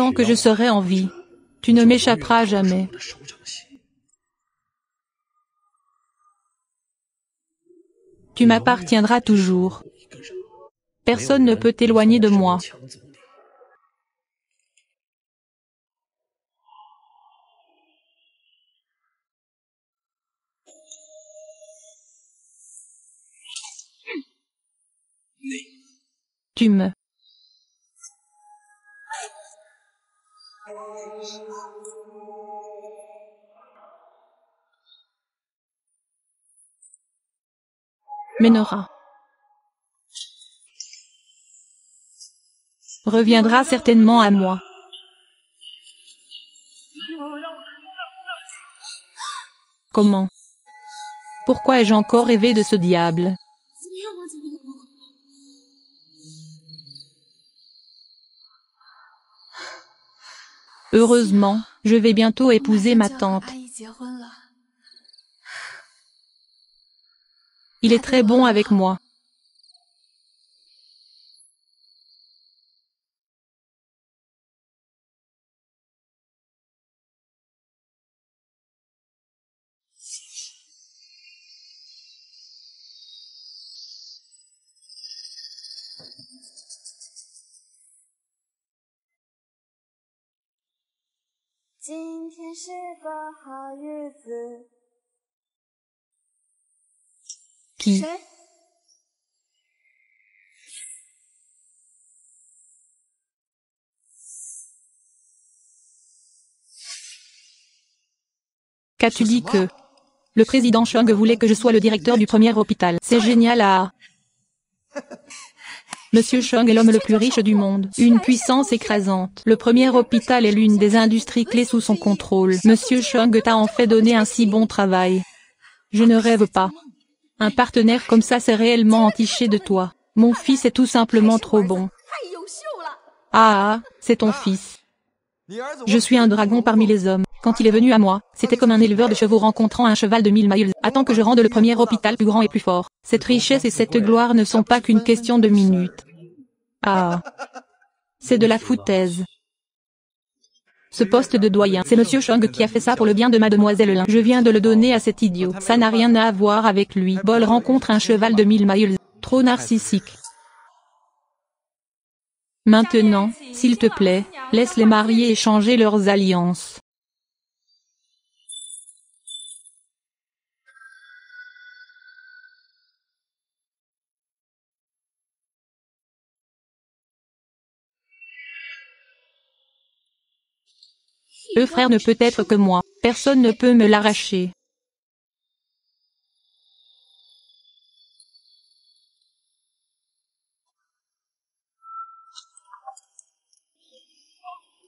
tant que je serai en vie. Tu ne m'échapperas jamais. Tu m'appartiendras toujours. Personne ne peut t'éloigner de moi. Tu me... mènera. Reviendra certainement à moi. Comment? Pourquoi ai-je encore rêvé de ce diable? Heureusement, je vais bientôt épouser ma tante. Il est très bon avec moi. Qui? Qu'as-tu dit que... Le président Chang voulait que je sois le directeur du premier hôpital. C'est génial ah. Monsieur Chang est l'homme le plus riche du monde. Une puissance écrasante. Le premier hôpital est l'une des industries clés sous son contrôle. Monsieur Chang t'a en fait donné un si bon travail. Je ne rêve pas. Un partenaire comme ça s'est réellement entiché de toi. Mon fils est tout simplement trop bon. Ah, c'est ton fils. Je suis un dragon parmi les hommes. Quand il est venu à moi, c'était comme un éleveur de chevaux rencontrant un cheval de 1000 miles. Attends que je rende le premier hôpital plus grand et plus fort. Cette richesse et cette gloire ne sont pas qu'une question de minutes. Ah. C'est de la foutaise. Ce poste de doyen, c'est Monsieur Chang qui a fait ça pour le bien de Mademoiselle Lin. Je viens de le donner à cet idiot. Ça n'a rien à voir avec lui. Bol rencontre un cheval de 1000 miles. Trop narcissique. Maintenant, s'il te plaît, laisse les mariés échanger leurs alliances. Le frère ne peut être que moi. Personne ne peut me l'arracher.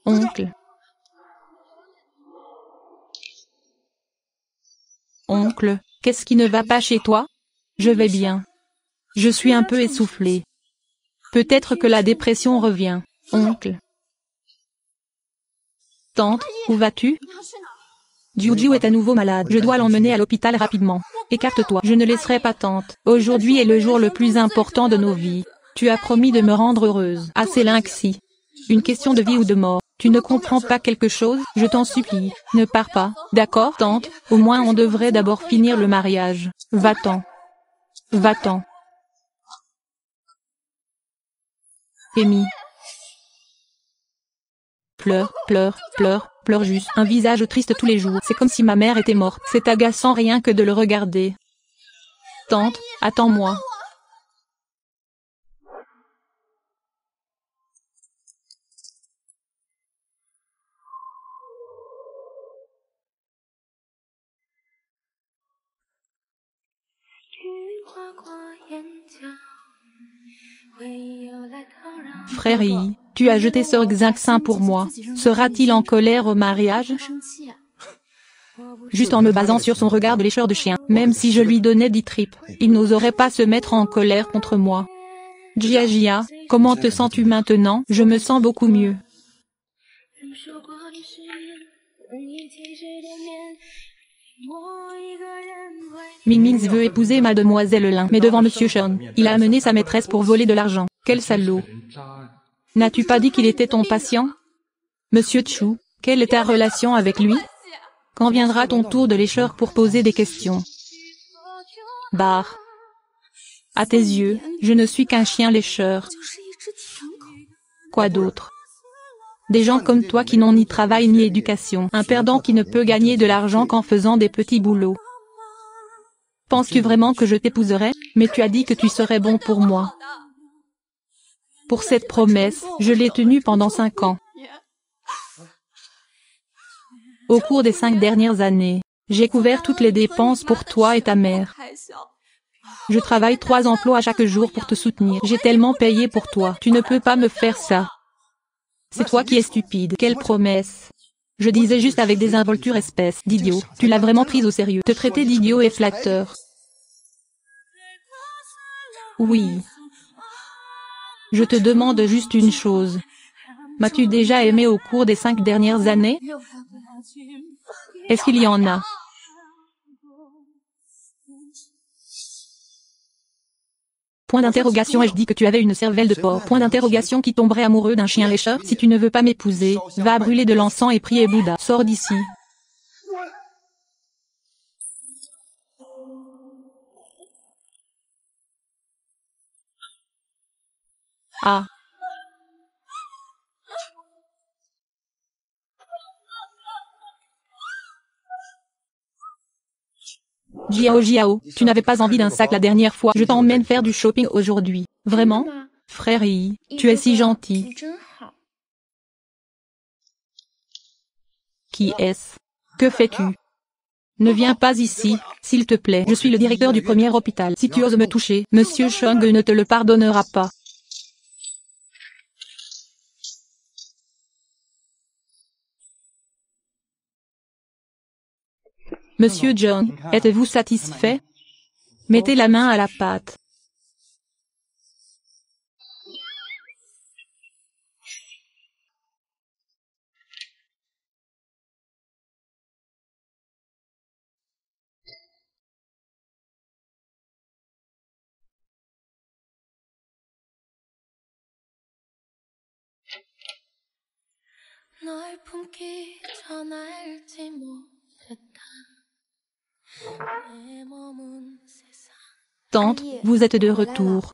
Oncle. Oncle, qu'est-ce qui ne va pas chez toi? Je vais bien. Je suis un peu essoufflé. Peut-être que la dépression revient. Oncle. Tante, où vas-tu? Jiujiu est à nouveau malade. Je dois l'emmener à l'hôpital rapidement. Écarte-toi. Je ne laisserai pas tante. Aujourd'hui est le jour le plus important de nos vies. Tu as promis de me rendre heureuse. Ah, c'est Lynxie. Une question de vie ou de mort. Tu ne comprends pas quelque chose? Je t'en supplie, ne pars pas. D'accord, tante? Au moins on devrait d'abord finir le mariage. Va-t'en. Va-t'en. Amy. Pleure, pleure, pleure, pleure juste. Un visage triste tous les jours. C'est comme si ma mère était morte. C'est agaçant rien que de le regarder. Tante, attends-moi. Frère Yi, tu as jeté ce Xinxin pour moi. Sera-t-il en colère au mariage? Juste en me basant sur son regard de lécheur de chien, même si je lui donnais 10 tripes, il n'oserait pas se mettre en colère contre moi. Jia, comment te sens-tu maintenant? Je me sens beaucoup mieux. Mingming veut épouser Mademoiselle Lin, mais devant Monsieur Chang, il a amené sa maîtresse pour voler de l'argent. Quel salaud! N'as-tu pas dit qu'il était ton patient? Monsieur Chu, quelle est ta relation avec lui? Quand viendra ton tour de lécheur pour poser des questions? Bar. À tes yeux, je ne suis qu'un chien lécheur. Quoi d'autre? Des gens comme toi qui n'ont ni travail ni éducation. Un perdant qui ne peut gagner de l'argent qu'en faisant des petits boulots. Penses-tu vraiment que je t'épouserai? Mais tu as dit que tu serais bon pour moi. Pour cette promesse, je l'ai tenue pendant 5 ans. Au cours des 5 dernières années, j'ai couvert toutes les dépenses pour toi et ta mère. Je travaille 3 emplois chaque jour pour te soutenir. J'ai tellement payé pour toi. Tu ne peux pas me faire ça. C'est toi qui es stupide. Quelle promesse? Je disais juste avec des involtures espèce d'idiot. Tu l'as vraiment prise au sérieux. Te traiter d'idiot est flatteur. Oui. Je te demande juste une chose. M'as-tu déjà aimé au cours des 5 dernières années? Est-ce qu'il y en a? Point d'interrogation. Ai-je dit que tu avais une cervelle de porc? Point d'interrogation. Qui tomberait amoureux d'un chien lécheur? Si tu ne veux pas m'épouser, va brûler de l'encens et prier Bouddha. Sors d'ici. Ah. Jiao, tu n'avais pas envie d'un sac la dernière fois. Je t'emmène faire du shopping aujourd'hui. Vraiment? Frère Yi, tu es si gentil. Qui est-ce? Que fais-tu? Ne viens pas ici, s'il te plaît. Je suis le directeur du premier hôpital. Si tu oses me toucher, Monsieur Chung ne te le pardonnera pas. Monsieur John, êtes-vous satisfait? Mettez la main à la pâte. Tante, vous êtes de retour.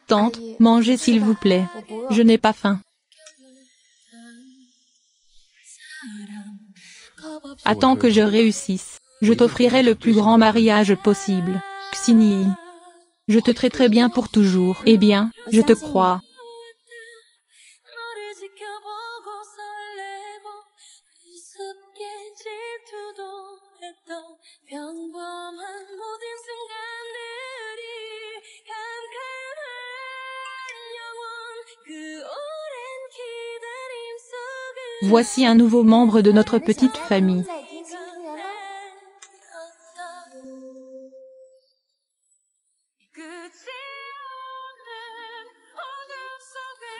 Tante, mangez s'il vous plaît. Je n'ai pas faim. Attends que je réussisse. Je t'offrirai le plus grand mariage possible. Xini. Je te traiterai bien pour toujours. Eh bien, je te crois. Voici un nouveau membre de notre petite famille.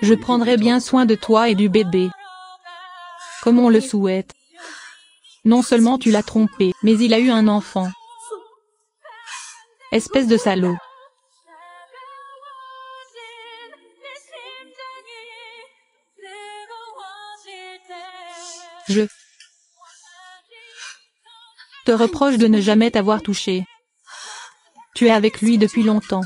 Je prendrai bien soin de toi et du bébé. Comme on le souhaite. Non seulement tu l'as trompé, mais il a eu un enfant. Espèce de salaud. Je te reproche de ne jamais t'avoir touché. Tu es avec lui depuis longtemps.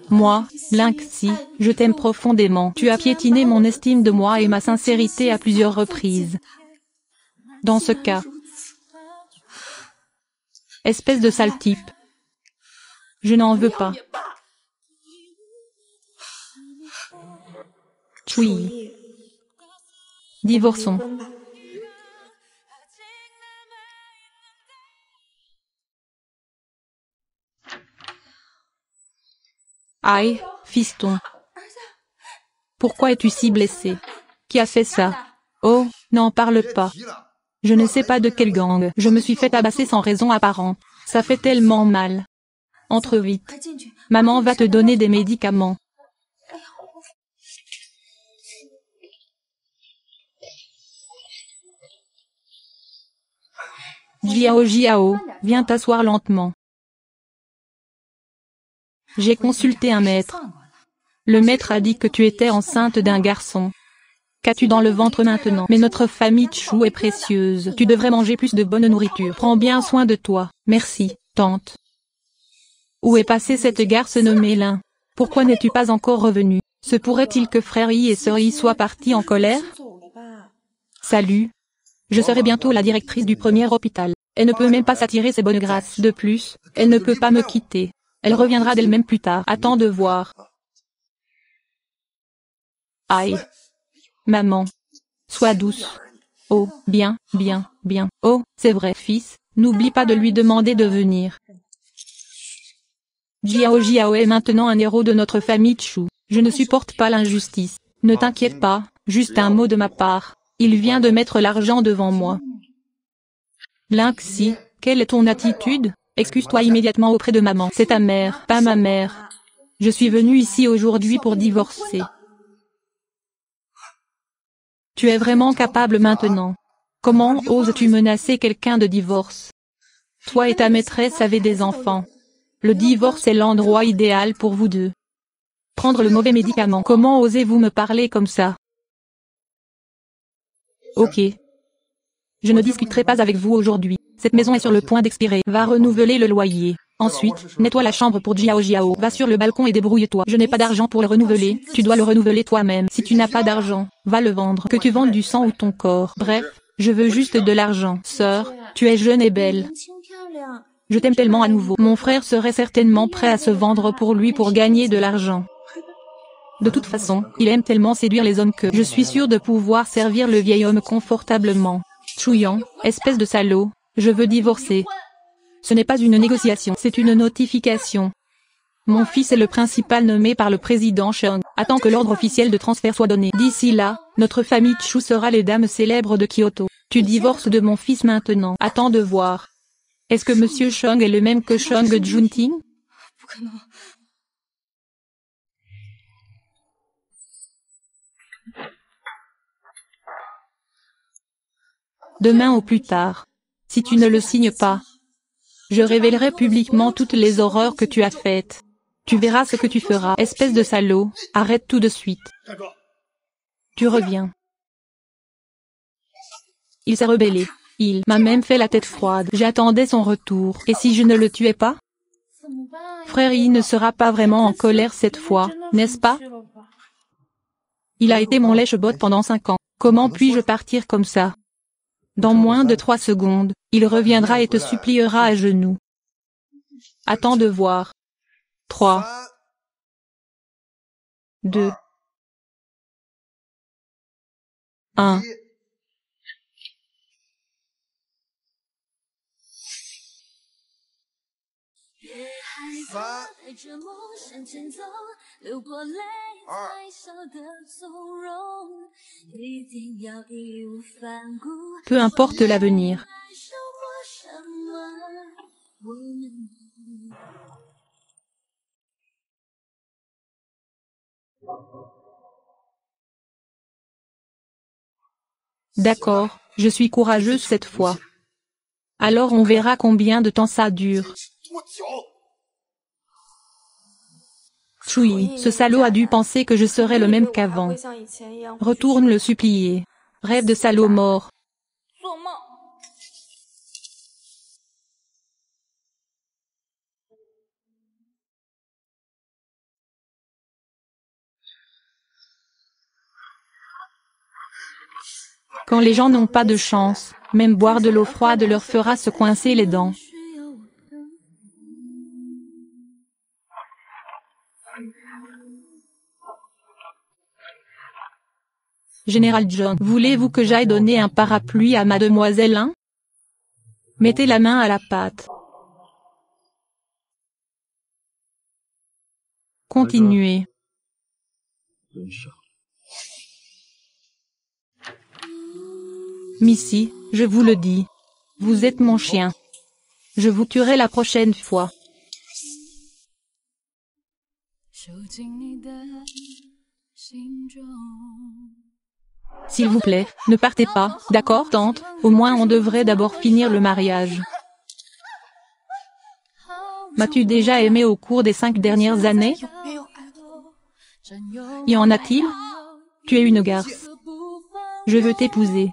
Moi, Lingxi, je t'aime profondément. Tu as piétiné mon estime de moi et ma sincérité à plusieurs reprises. Dans ce cas, espèce de sale type, je n'en veux pas. Chui. Divorçons. Aïe, fiston. Pourquoi es-tu si blessé? Qui a fait ça? Oh, n'en parle pas. Je ne sais pas de quel gang. Je me suis fait tabasser sans raison apparente. Ça fait tellement mal. Entre vite. Maman va te donner des médicaments. Jiao. Viens t'asseoir lentement. J'ai consulté un maître. Le maître a dit que tu étais enceinte d'un garçon. Qu'as-tu dans le ventre maintenant? Mais notre famille Chou est précieuse. Tu devrais manger plus de bonne nourriture. Prends bien soin de toi. Merci, tante. Où est passée cette garce nommée Lin? Pourquoi n'es-tu pas encore revenu? Se pourrait-il que frère Yi et sœur Yi soient partis en colère? Salut. Je serai bientôt la directrice du premier hôpital. Elle ne peut même pas s'attirer ses bonnes grâces. De plus, elle ne peut pas me quitter. Elle reviendra d'elle-même plus tard. Attends de voir. Aïe. Maman. Sois douce. Oh, bien, bien, bien. Oh, c'est vrai, fils, n'oublie pas de lui demander de venir. Jiao Jiao est maintenant un héros de notre famille Chou. Je ne supporte pas l'injustice. Ne t'inquiète pas, juste un mot de ma part. Il vient de mettre l'argent devant moi. Lynxi, quelle est ton attitude? Excuse-toi immédiatement auprès de maman. C'est ta mère, pas ma mère. Je suis venu ici aujourd'hui pour divorcer. Tu es vraiment capable maintenant. Comment oses-tu menacer quelqu'un de divorce? Toi et ta maîtresse avez des enfants. Le divorce est l'endroit idéal pour vous deux. Prendre le mauvais médicament. Comment osez-vous me parler comme ça? Ok. Je ne discuterai pas avec vous aujourd'hui. Cette maison est sur le point d'expirer. Va renouveler le loyer. Ensuite, nettoie la chambre pour Jiao Jiao. Va sur le balcon et débrouille-toi. Je n'ai pas d'argent pour le renouveler. Tu dois le renouveler toi-même. Si tu n'as pas d'argent, va le vendre. Que tu vendes du sang ou ton corps. Bref, je veux juste de l'argent. Sœur, tu es jeune et belle. Je t'aime tellement à nouveau. Mon frère serait certainement prêt à se vendre pour lui pour gagner de l'argent. De toute façon, il aime tellement séduire les hommes que je suis sûre de pouvoir servir le vieil homme confortablement. Chouyan, espèce de salaud, je veux divorcer. Ce n'est pas une négociation, c'est une notification. Mon fils est le principal nommé par le président Cheng. Attends que l'ordre officiel de transfert soit donné. D'ici là, notre famille Chou sera les dames célèbres de Kyoto. Tu divorces de mon fils maintenant. Attends de voir. Est-ce que Monsieur Cheng est le même que Cheng Junting? Demain au plus tard. Si tu ne le signes pas, je révélerai publiquement toutes les horreurs que tu as faites. Tu verras ce que tu feras. Espèce de salaud, arrête tout de suite. Tu reviens. Il s'est rebellé. Il m'a même fait la tête froide. J'attendais son retour. Et si je ne le tuais pas? Frère Yi ne sera pas vraiment en colère cette fois, n'est-ce pas? Il a été mon lèche-botte pendant 5 ans. Comment puis-je partir comme ça? Dans moins de 3 secondes, il reviendra et te suppliera à genoux. Attends de voir. 3, 2, 1. Peu importe l'avenir. D'accord, je suis courageuse cette fois. Alors on verra combien de temps ça dure. Chui, ce salaud a dû penser que je serais le même qu'avant. Retourne le supplier. Rêve de salaud mort. Quand les gens n'ont pas de chance, même boire de l'eau froide leur fera se coincer les dents. Général John, voulez-vous que j'aille donner un parapluie à mademoiselle Lin? Mettez la main à la pâte. Continuez. Missy, je vous le dis. Vous êtes mon chien. Je vous tuerai la prochaine fois. S'il vous plaît, ne partez pas, d'accord tante? Au moins on devrait d'abord finir le mariage. M'as-tu déjà aimé au cours des 5 dernières années? Y en a-t-il? Tu es une garce. Je veux t'épouser.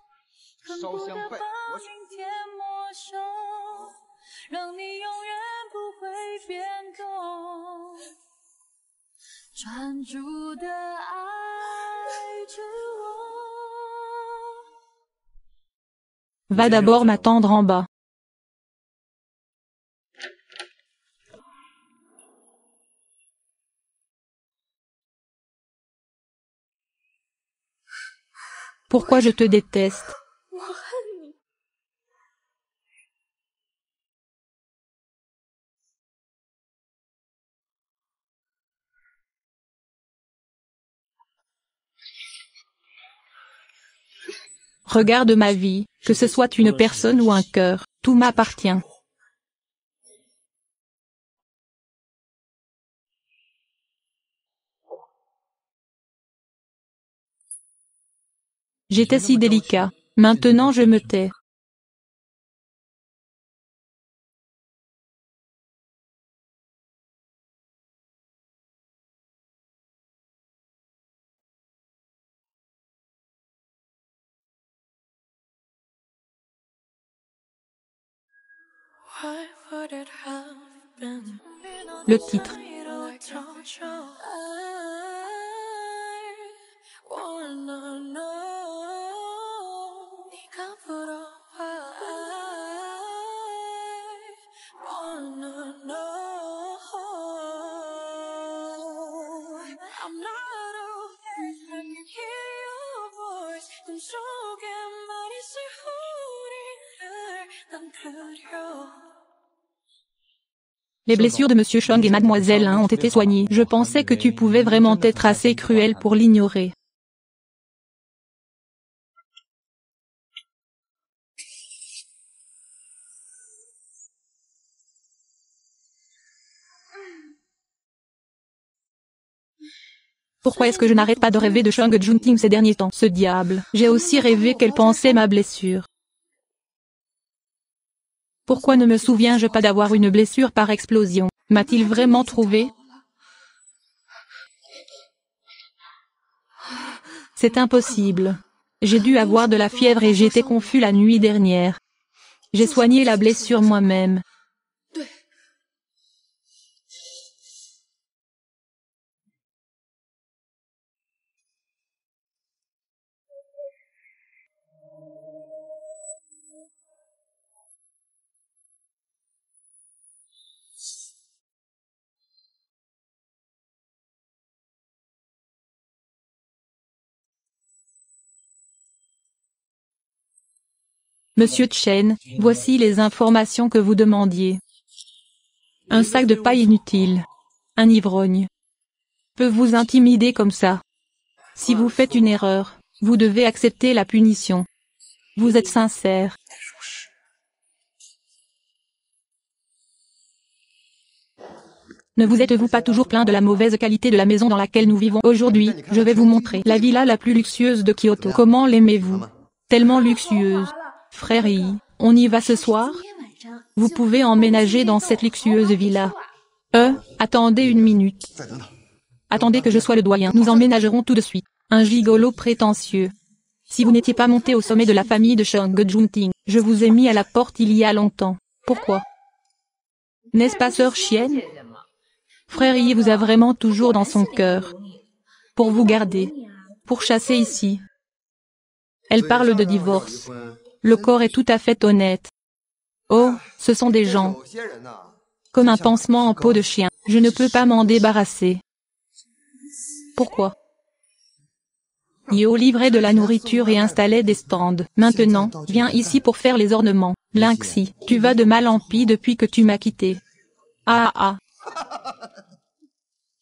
Va d'abord m'attendre en bas. Pourquoi je te déteste? Regarde ma vie, que ce soit une personne ou un cœur, tout m'appartient. J'étais si délicat, maintenant je me tais. Le titre. Les blessures de Monsieur Chung et Mademoiselle Hein ont été soignées. Je pensais que tu pouvais vraiment être assez cruel pour l'ignorer. Pourquoi est-ce que je n'arrête pas de rêver de Chung Junting ces derniers temps? Ce diable. J'ai aussi rêvé qu'elle pensait ma blessure. Pourquoi ne me souviens-je pas d'avoir une blessure par explosion? M'a-t-il vraiment trouvé? C'est impossible. J'ai dû avoir de la fièvre et j'étais confus la nuit dernière. J'ai soigné la blessure moi-même. Monsieur Chen, voici les informations que vous demandiez. Un sac de paille inutile. Un ivrogne. Peut vous intimider comme ça. Si vous faites une erreur, vous devez accepter la punition. Vous êtes sincère. Ne vous êtes-vous pas toujours plaint de la mauvaise qualité de la maison dans laquelle nous vivons aujourd'hui? Je vais vous montrer la villa la plus luxueuse de Kyoto. Comment l'aimez-vous? Tellement luxueuse. Frère Yi, on y va ce soir? Vous pouvez emménager dans cette luxueuse villa. Attendez une minute. Attendez que je sois le doyen. Nous emménagerons tout de suite. Un gigolo prétentieux. Si vous n'étiez pas monté au sommet de la famille de Chung Junting, je vous ai mis à la porte il y a longtemps. Pourquoi? N'est-ce pas sœur chienne? Frère Yi vous a vraiment toujours dans son cœur. Pour vous garder. Pour chasser ici. Elle parle de divorce. Le corps est tout à fait honnête. Oh, ce sont des gens. Comme un pansement en peau de chien. Je ne peux pas m'en débarrasser. Pourquoi? Yo livrait de la nourriture et installait des stands. Maintenant, viens ici pour faire les ornements. Lynxi, tu vas de mal en pis depuis que tu m'as quitté.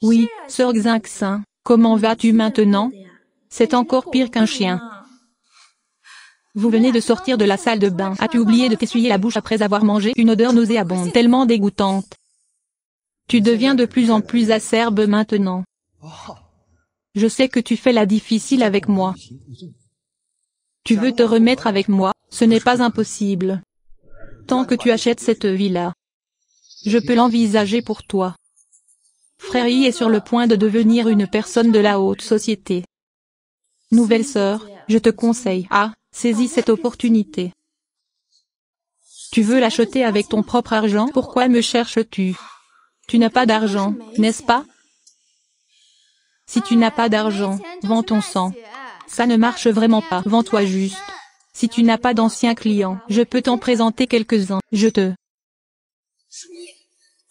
Oui, sœur Xinxin, comment vas-tu maintenant? C'est encore pire qu'un chien. Vous venez de sortir de la salle de bain. As-tu oublié de t'essuyer la bouche après avoir mangé? Une odeur nauséabonde, tellement dégoûtante. Tu deviens de plus en plus acerbe maintenant. Je sais que tu fais la difficile avec moi. Tu veux te remettre avec moi, ce n'est pas impossible. Tant que tu achètes cette villa. Je peux l'envisager pour toi. Frère Yi est sur le point de devenir une personne de la haute société. Nouvelle sœur, je te conseille. Saisis cette opportunité. Tu veux l'acheter avec ton propre argent? Pourquoi me cherches-tu? Tu n'as pas d'argent, n'est-ce pas? Si tu n'as pas d'argent, vends ton sang. Ça ne marche vraiment pas, vends-toi juste. Si tu n'as pas d'anciens clients, je peux t'en présenter quelques-uns. Je te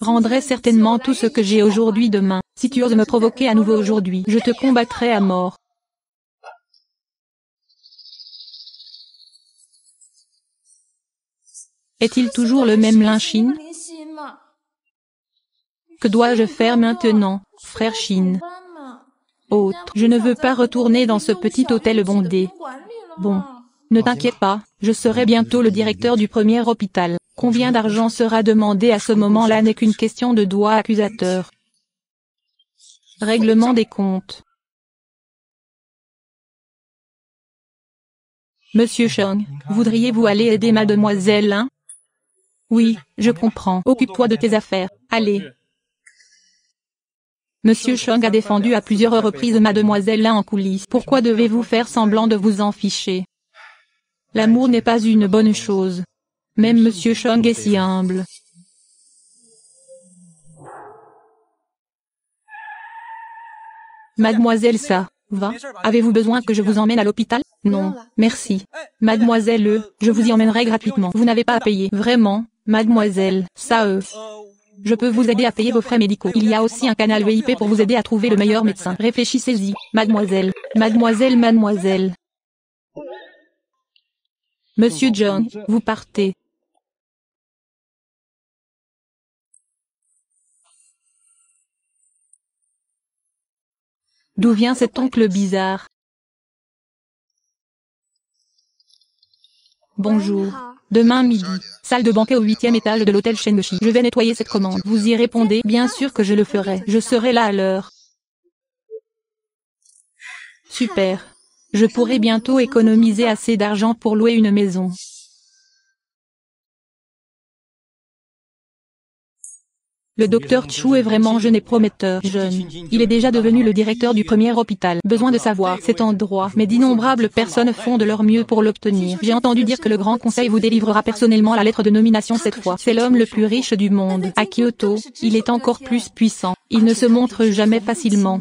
rendrai certainement tout ce que j'ai aujourd'hui demain. Si tu oses me provoquer à nouveau aujourd'hui, je te combattrai à mort. Est-il toujours le même Lin-Shin? Que dois-je faire maintenant, frère Shin? Autre, je ne veux pas retourner dans ce petit hôtel bondé. Bon, ne t'inquiète pas, je serai bientôt le directeur du premier hôpital. Combien d'argent sera demandé à ce moment-là n'est qu'une question de doigt accusateur. Règlement des comptes. Monsieur Chung, voudriez-vous aller aider mademoiselle Lin? Oui, je comprends. Occupe-toi de tes affaires. Allez. Monsieur Chung a défendu à plusieurs reprises mademoiselle Lin en coulisses. Pourquoi devez-vous faire semblant de vous en ficher? L'amour n'est pas une bonne chose. Même Monsieur Chung est si humble. Mademoiselle ça, va? Avez-vous besoin que je vous emmène à l'hôpital? Non, merci. Mademoiselle je vous y emmènerai gratuitement. Vous n'avez pas à payer. Vraiment, mademoiselle, ça je peux vous aider à payer vos frais médicaux. Il y a aussi un canal VIP pour vous aider à trouver le meilleur médecin. Réfléchissez-y, mademoiselle, mademoiselle, mademoiselle. Monsieur John, vous partez. D'où vient cet oncle bizarre? Bonjour. Demain midi, salle de banquet au 8e étage de l'hôtel Shenmeshi. Je vais nettoyer cette commande. Vous y répondez? Bien sûr que je le ferai. Je serai là à l'heure. Super. Je pourrai bientôt économiser assez d'argent pour louer une maison. Le docteur Chu est vraiment jeune et prometteur. Jeune. Il est déjà devenu le directeur du premier hôpital. Besoin de savoir cet endroit, mais d'innombrables personnes font de leur mieux pour l'obtenir. J'ai entendu dire que le Grand Conseil vous délivrera personnellement la lettre de nomination cette fois. C'est l'homme le plus riche du monde. À Kyoto, il est encore plus puissant. Il ne se montre jamais facilement.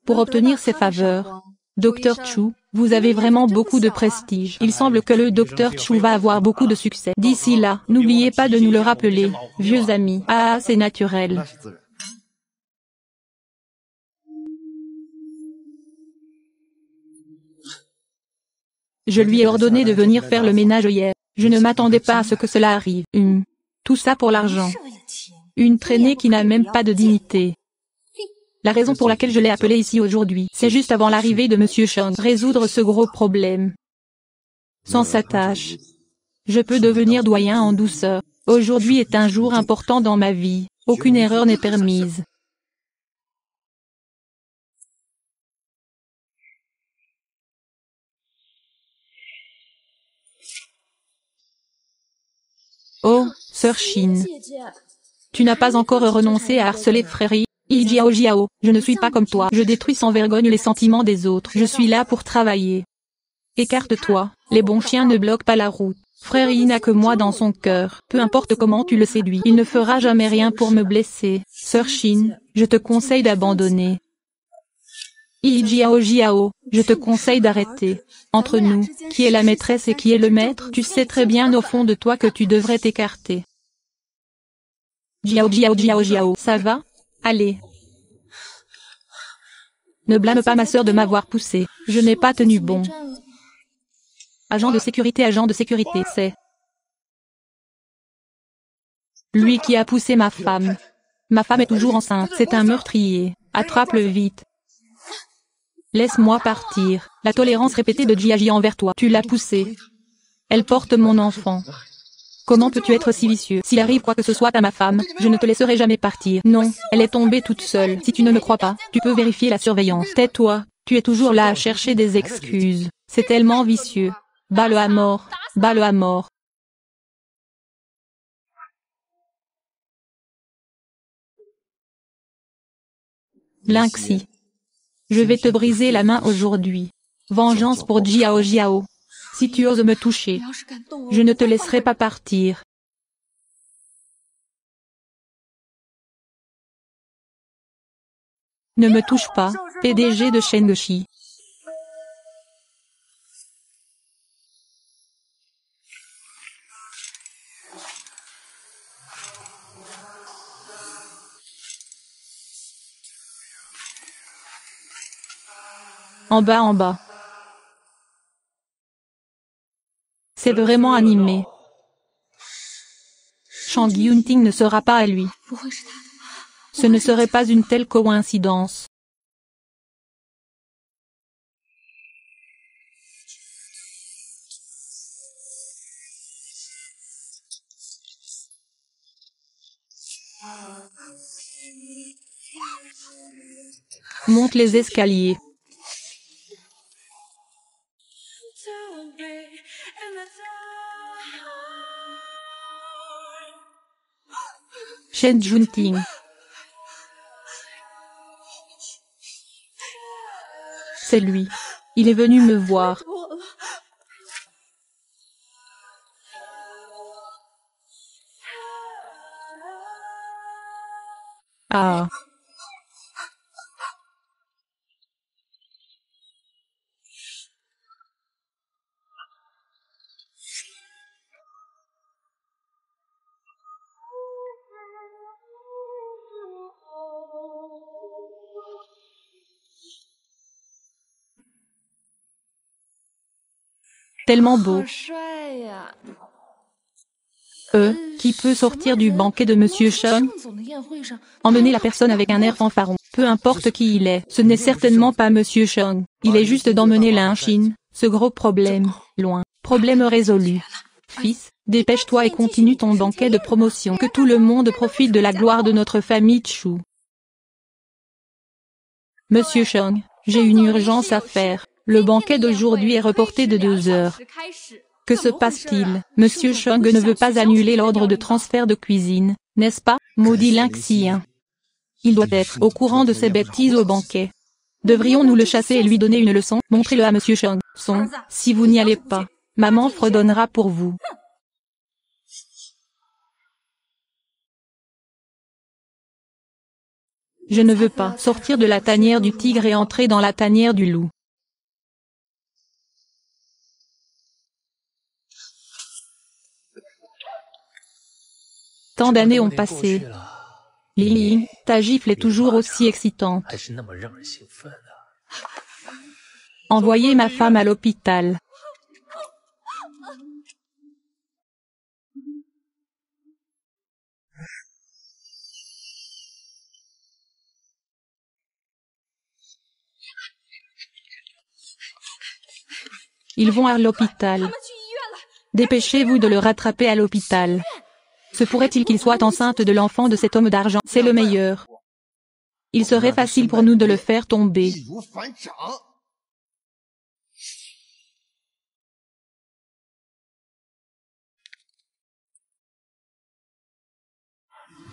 Pour obtenir ses faveurs, Dr Chu, vous avez vraiment beaucoup de prestige. Il semble que le Dr Chu va avoir beaucoup de succès. D'ici là, n'oubliez pas de nous le rappeler, vieux amis. C'est naturel. Je lui ai ordonné de venir faire le ménage hier. Je ne m'attendais pas à ce que cela arrive. Tout ça pour l'argent. Une traînée qui n'a même pas de dignité. La raison pour laquelle je l'ai appelé ici aujourd'hui, c'est juste avant l'arrivée de Monsieur Chung, résoudre ce gros problème. Sans sa tâche, je peux devenir doyen en douceur. Aujourd'hui est un jour important dans ma vie, aucune erreur n'est permise. Oh, sœur Shin. Tu n'as pas encore renoncé à harceler frère Jiao Jiao, je ne suis pas comme toi. Je détruis sans vergogne les sentiments des autres. Je suis là pour travailler. Écarte-toi, les bons chiens ne bloquent pas la route. Frère Yi n'a que moi dans son cœur. Peu importe comment tu le séduis, il ne fera jamais rien pour me blesser. Sœur Shin, je te conseille d'abandonner. Jiao Jiao, je te conseille d'arrêter. Entre nous, qui est la maîtresse et qui est le maître? Tu sais très bien au fond de toi que tu devrais t'écarter. Jiao Jiao Jiao Jiao, ça va? Allez. Ne blâme pas ma sœur de m'avoir poussé. Je n'ai pas tenu bon. Agent de sécurité, c'est lui qui a poussé ma femme. Ma femme est toujours enceinte. C'est un meurtrier. Attrape-le vite. Laisse-moi partir. La tolérance répétée de Jiaji envers toi. Tu l'as poussée. Elle porte mon enfant. Comment peux-tu être si vicieux? S'il arrive quoi que ce soit à ma femme, je ne te laisserai jamais partir. Non, elle est tombée toute seule. Si tu ne me crois pas, tu peux vérifier la surveillance. Tais-toi, tu es toujours là à chercher des excuses. C'est tellement vicieux. Bats-le à mort, bats-le à mort. Lynxi. Je vais te briser la main aujourd'hui. Vengeance pour Jiao Jiao. Si tu oses me toucher, je ne te laisserai pas partir. Ne me touche pas, PDG de Shengshi. En bas en bas. C'est vraiment animé. Shang Yunting ne sera pas à lui. Ce ne serait pas une telle coïncidence. Monte les escaliers. Shen Junting. C'est lui. Il est venu me voir. Ah. Tellement beau. Qui peut sortir du banquet de Monsieur Shang? Emmener la personne avec un air fanfaron. Peu importe qui il est, ce n'est certainement pas Monsieur Shang. Il est juste d'emmener Lynxin, ce gros problème, loin. Problème résolu. Fils, dépêche-toi et continue ton banquet de promotion. Que tout le monde profite de la gloire de notre famille Chu. Monsieur Shang, j'ai une urgence à faire. Le banquet d'aujourd'hui est reporté de 2 heures. Que se passe-t-il? Monsieur Shang ne veut pas annuler l'ordre de transfert de cuisine, n'est-ce pas, maudit Lynxien? Il doit être au courant de ces bêtises au banquet. Devrions-nous le chasser et lui donner une leçon? Montrez-le à Monsieur Shang. Si vous n'y allez pas, maman fredonnera pour vous. Je ne veux pas sortir de la tanière du tigre et entrer dans la tanière du loup. Tant d'années ont passé. Li, ta gifle est toujours aussi excitante. Envoyez ma femme à l'hôpital. Ils vont à l'hôpital. Dépêchez-vous de le rattraper à l'hôpital. Se pourrait-il qu'il soit enceinte de l'enfant de cet homme d'argent? C'est le meilleur. Il serait facile pour nous de le faire tomber.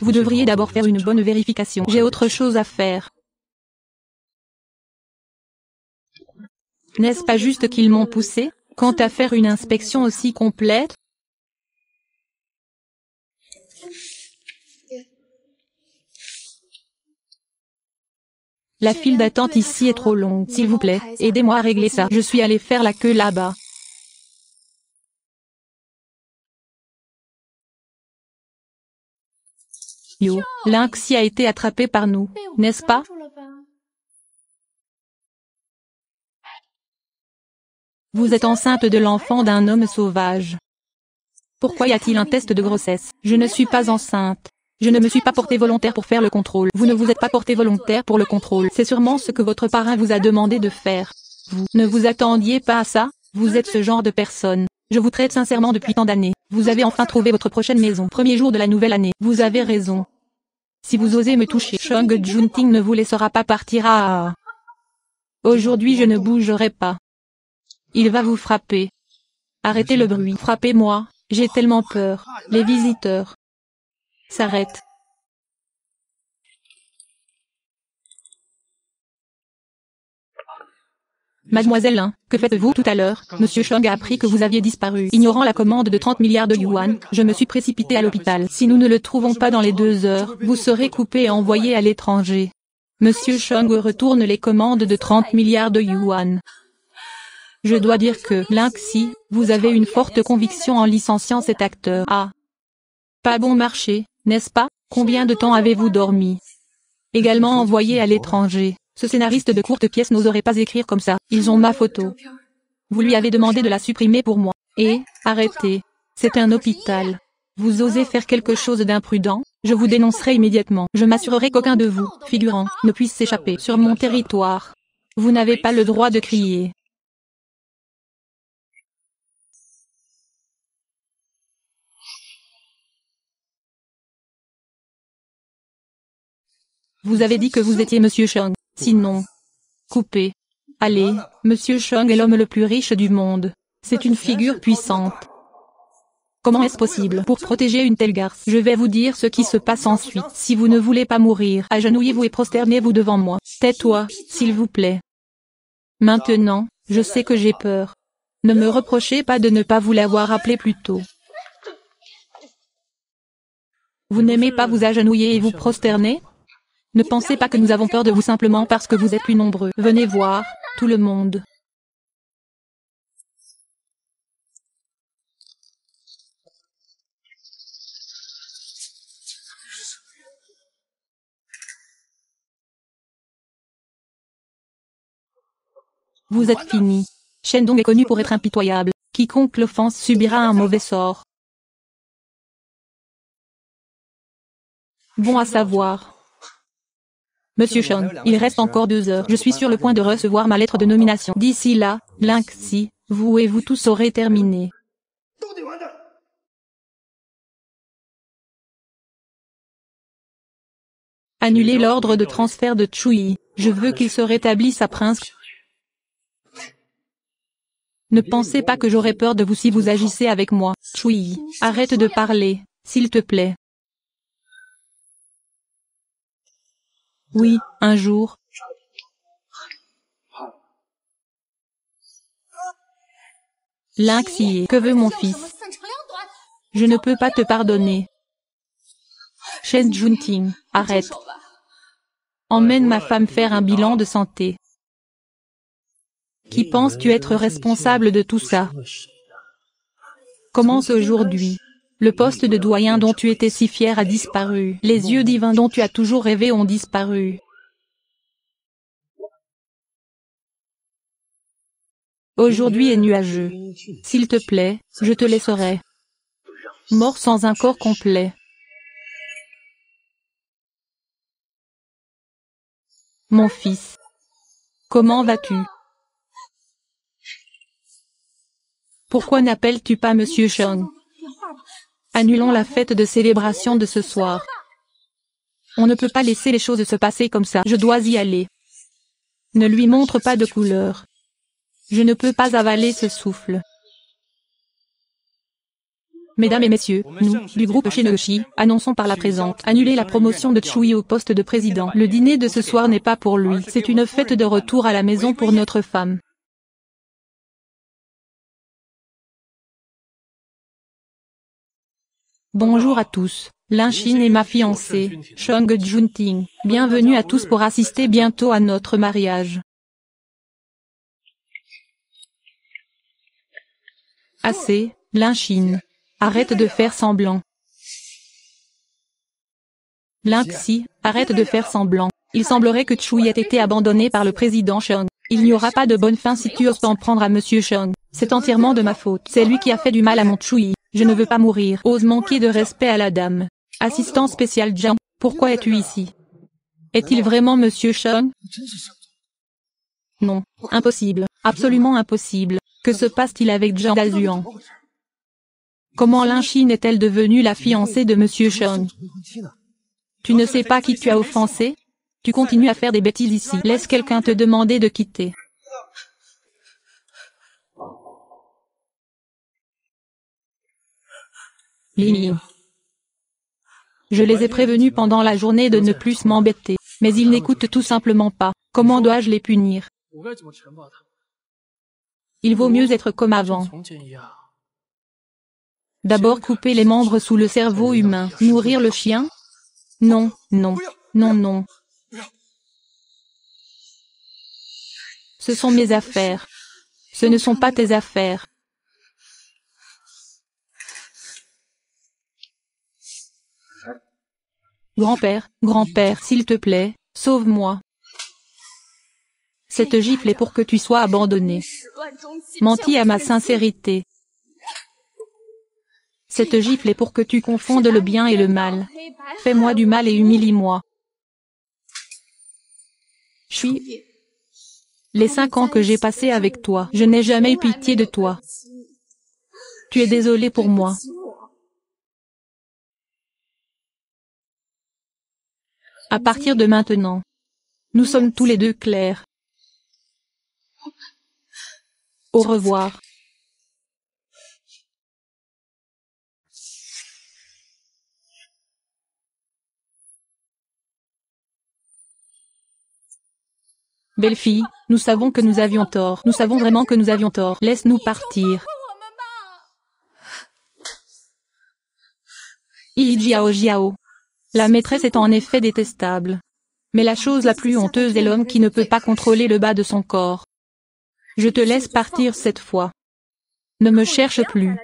Vous devriez d'abord faire une bonne vérification. J'ai autre chose à faire. N'est-ce pas juste qu'ils m'ont poussé, quant à faire une inspection aussi complète? La file d'attente ici est trop longue. S'il vous plaît, aidez-moi à régler ça. Je suis allé faire la queue là-bas. Yo, Lynxi a été attrapé par nous, n'est-ce pas? Vous êtes enceinte de l'enfant d'un homme sauvage. Pourquoi y a-t-il un test de grossesse? Je ne suis pas enceinte. Je ne me suis pas porté volontaire pour faire le contrôle. Vous ne vous êtes pas porté volontaire pour le contrôle. C'est sûrement ce que votre parrain vous a demandé de faire. Vous ne vous attendiez pas à ça? Vous êtes ce genre de personne. Je vous traite sincèrement depuis tant d'années. Vous avez enfin trouvé votre prochaine maison. Premier jour de la nouvelle année. Vous avez raison. Si vous osez me toucher, Shang Junting ne vous laissera pas partir à... Aujourd'hui je ne bougerai pas. Il va vous frapper. Arrêtez le bruit. Frappez-moi. J'ai tellement peur. Les visiteurs s'arrêtent. Mademoiselle Lin, que faites-vous tout à l'heure? Monsieur Chang a appris que vous aviez disparu. Ignorant la commande de 30 milliards de yuan, je me suis précipité à l'hôpital. Si nous ne le trouvons pas dans les 2 heures, vous serez coupé et envoyé à l'étranger. Monsieur Chang retourne les commandes de 30 milliards de yuan. Je dois dire que, Lin Xi, vous avez une forte conviction en licenciant cet acteur. Ah! Pas bon marché, n'est-ce pas? Combien de temps avez-vous dormi? Également envoyé à l'étranger. Ce scénariste de courte pièce n'oserait pas écrire comme ça. Ils ont ma photo. Vous lui avez demandé de la supprimer pour moi. Et, arrêtez. C'est un hôpital. Vous osez faire quelque chose d'imprudent? Je vous dénoncerai immédiatement. Je m'assurerai qu'aucun de vous, figurants, ne puisse s'échapper sur mon territoire. Vous n'avez pas le droit de crier. Vous avez dit que vous étiez Monsieur Chang. Sinon, coupez. Allez, Monsieur Chang est l'homme le plus riche du monde. C'est une figure puissante. Comment est-ce possible? Pour protéger une telle garce, je vais vous dire ce qui se passe ensuite. Si vous ne voulez pas mourir, agenouillez-vous et prosternez-vous devant moi. Tais-toi, s'il vous plaît. Maintenant, je sais que j'ai peur. Ne me reprochez pas de ne pas vous l'avoir appelé plus tôt. Vous n'aimez pas vous agenouiller et vous prosterner? Ne pensez pas que nous avons peur de vous simplement parce que vous êtes plus nombreux. Venez voir, tout le monde. Vous êtes fini. Shendong est connu pour être impitoyable. Quiconque l'offense subira un mauvais sort. Bon à savoir. Monsieur Chang, il reste encore 2 heures. Je suis sur le point de recevoir ma lettre de nomination. D'ici là, Lin Xi, vous et vous tous aurez terminé. Annulez l'ordre de transfert de Chui. Je veux qu'il se rétablisse à Prince. Ne pensez pas que j'aurai peur de vous si vous agissez avec moi. Chui, arrête de parler, s'il te plaît. Oui, un jour. Lin Xi, que veut mon fils? Je ne peux pas te pardonner. Shen Junting, arrête. Emmène ma femme faire un bilan de santé. Qui penses-tu être responsable de tout ça? Commence aujourd'hui. Le poste de doyen dont tu étais si fier a disparu. Les yeux divins dont tu as toujours rêvé ont disparu. Aujourd'hui est nuageux. S'il te plaît, je te laisserai. Mort sans un corps complet. Mon fils. Comment vas-tu? Pourquoi n'appelles-tu pas Monsieur Chang? Annulons la fête de célébration de ce soir. On ne peut pas laisser les choses se passer comme ça. Je dois y aller. Ne lui montre pas de couleur. Je ne peux pas avaler ce souffle. Mesdames et messieurs, nous, du groupe Shenoshi, annonçons par la présente, annuler la promotion de Chui au poste de président. Le dîner de ce soir n'est pas pour lui. C'est une fête de retour à la maison pour notre femme. Bonjour à tous. Lin Xin est ma fiancée, Chang Junting. Bienvenue à tous pour assister bientôt à notre mariage. Assez, Lin Xin. Arrête de faire semblant. Lin Xi, arrête de faire semblant. Il semblerait que Chui ait été abandonné par le président Chang. Il n'y aura pas de bonne fin si tu oses t'en prendre à Monsieur Chang. C'est entièrement de ma faute. C'est lui qui a fait du mal à mon Chui. Je ne veux pas mourir. Ose manquer de respect à la dame. Assistant spécial Jiang, pourquoi es-tu ici? Est-il vraiment Monsieur Chang? Non, impossible, absolument impossible. Que se passe-t-il avec Jiang Dazuan? Comment Lin Xin est-elle devenue la fiancée de Monsieur Chang? Tu ne sais pas qui tu as offensé? Tu continues à faire des bêtises ici. Laisse quelqu'un te demander de quitter. Lin. Je les ai prévenus pendant la journée de ne plus m'embêter, mais ils n'écoutent tout simplement pas. Comment dois-je les punir? Il vaut mieux être comme avant. D'abord couper les membres sous le cerveau humain. Nourrir le chien? Non, non, non, non. Ce sont mes affaires. Ce ne sont pas tes affaires. Grand-père, grand-père, s'il te plaît, sauve-moi. Cette gifle est pour que tu sois abandonné. Menti à ma sincérité. Cette gifle est pour que tu confondes le bien et le mal. Fais-moi du mal et humilie-moi. Les 5 ans que j'ai passés avec toi, je n'ai jamais eu pitié de toi. Tu es désolé pour moi. À partir de maintenant, nous sommes tous les deux clairs. Au revoir. Belle fille, nous savons que nous avions tort. Nous savons vraiment que nous avions tort. Laisse-nous partir. Jiao Jiao. La maîtresse est en effet détestable. Mais la chose la plus honteuse est l'homme qui ne peut pas contrôler le bas de son corps. Je te laisse partir cette fois. Ne me cherche plus.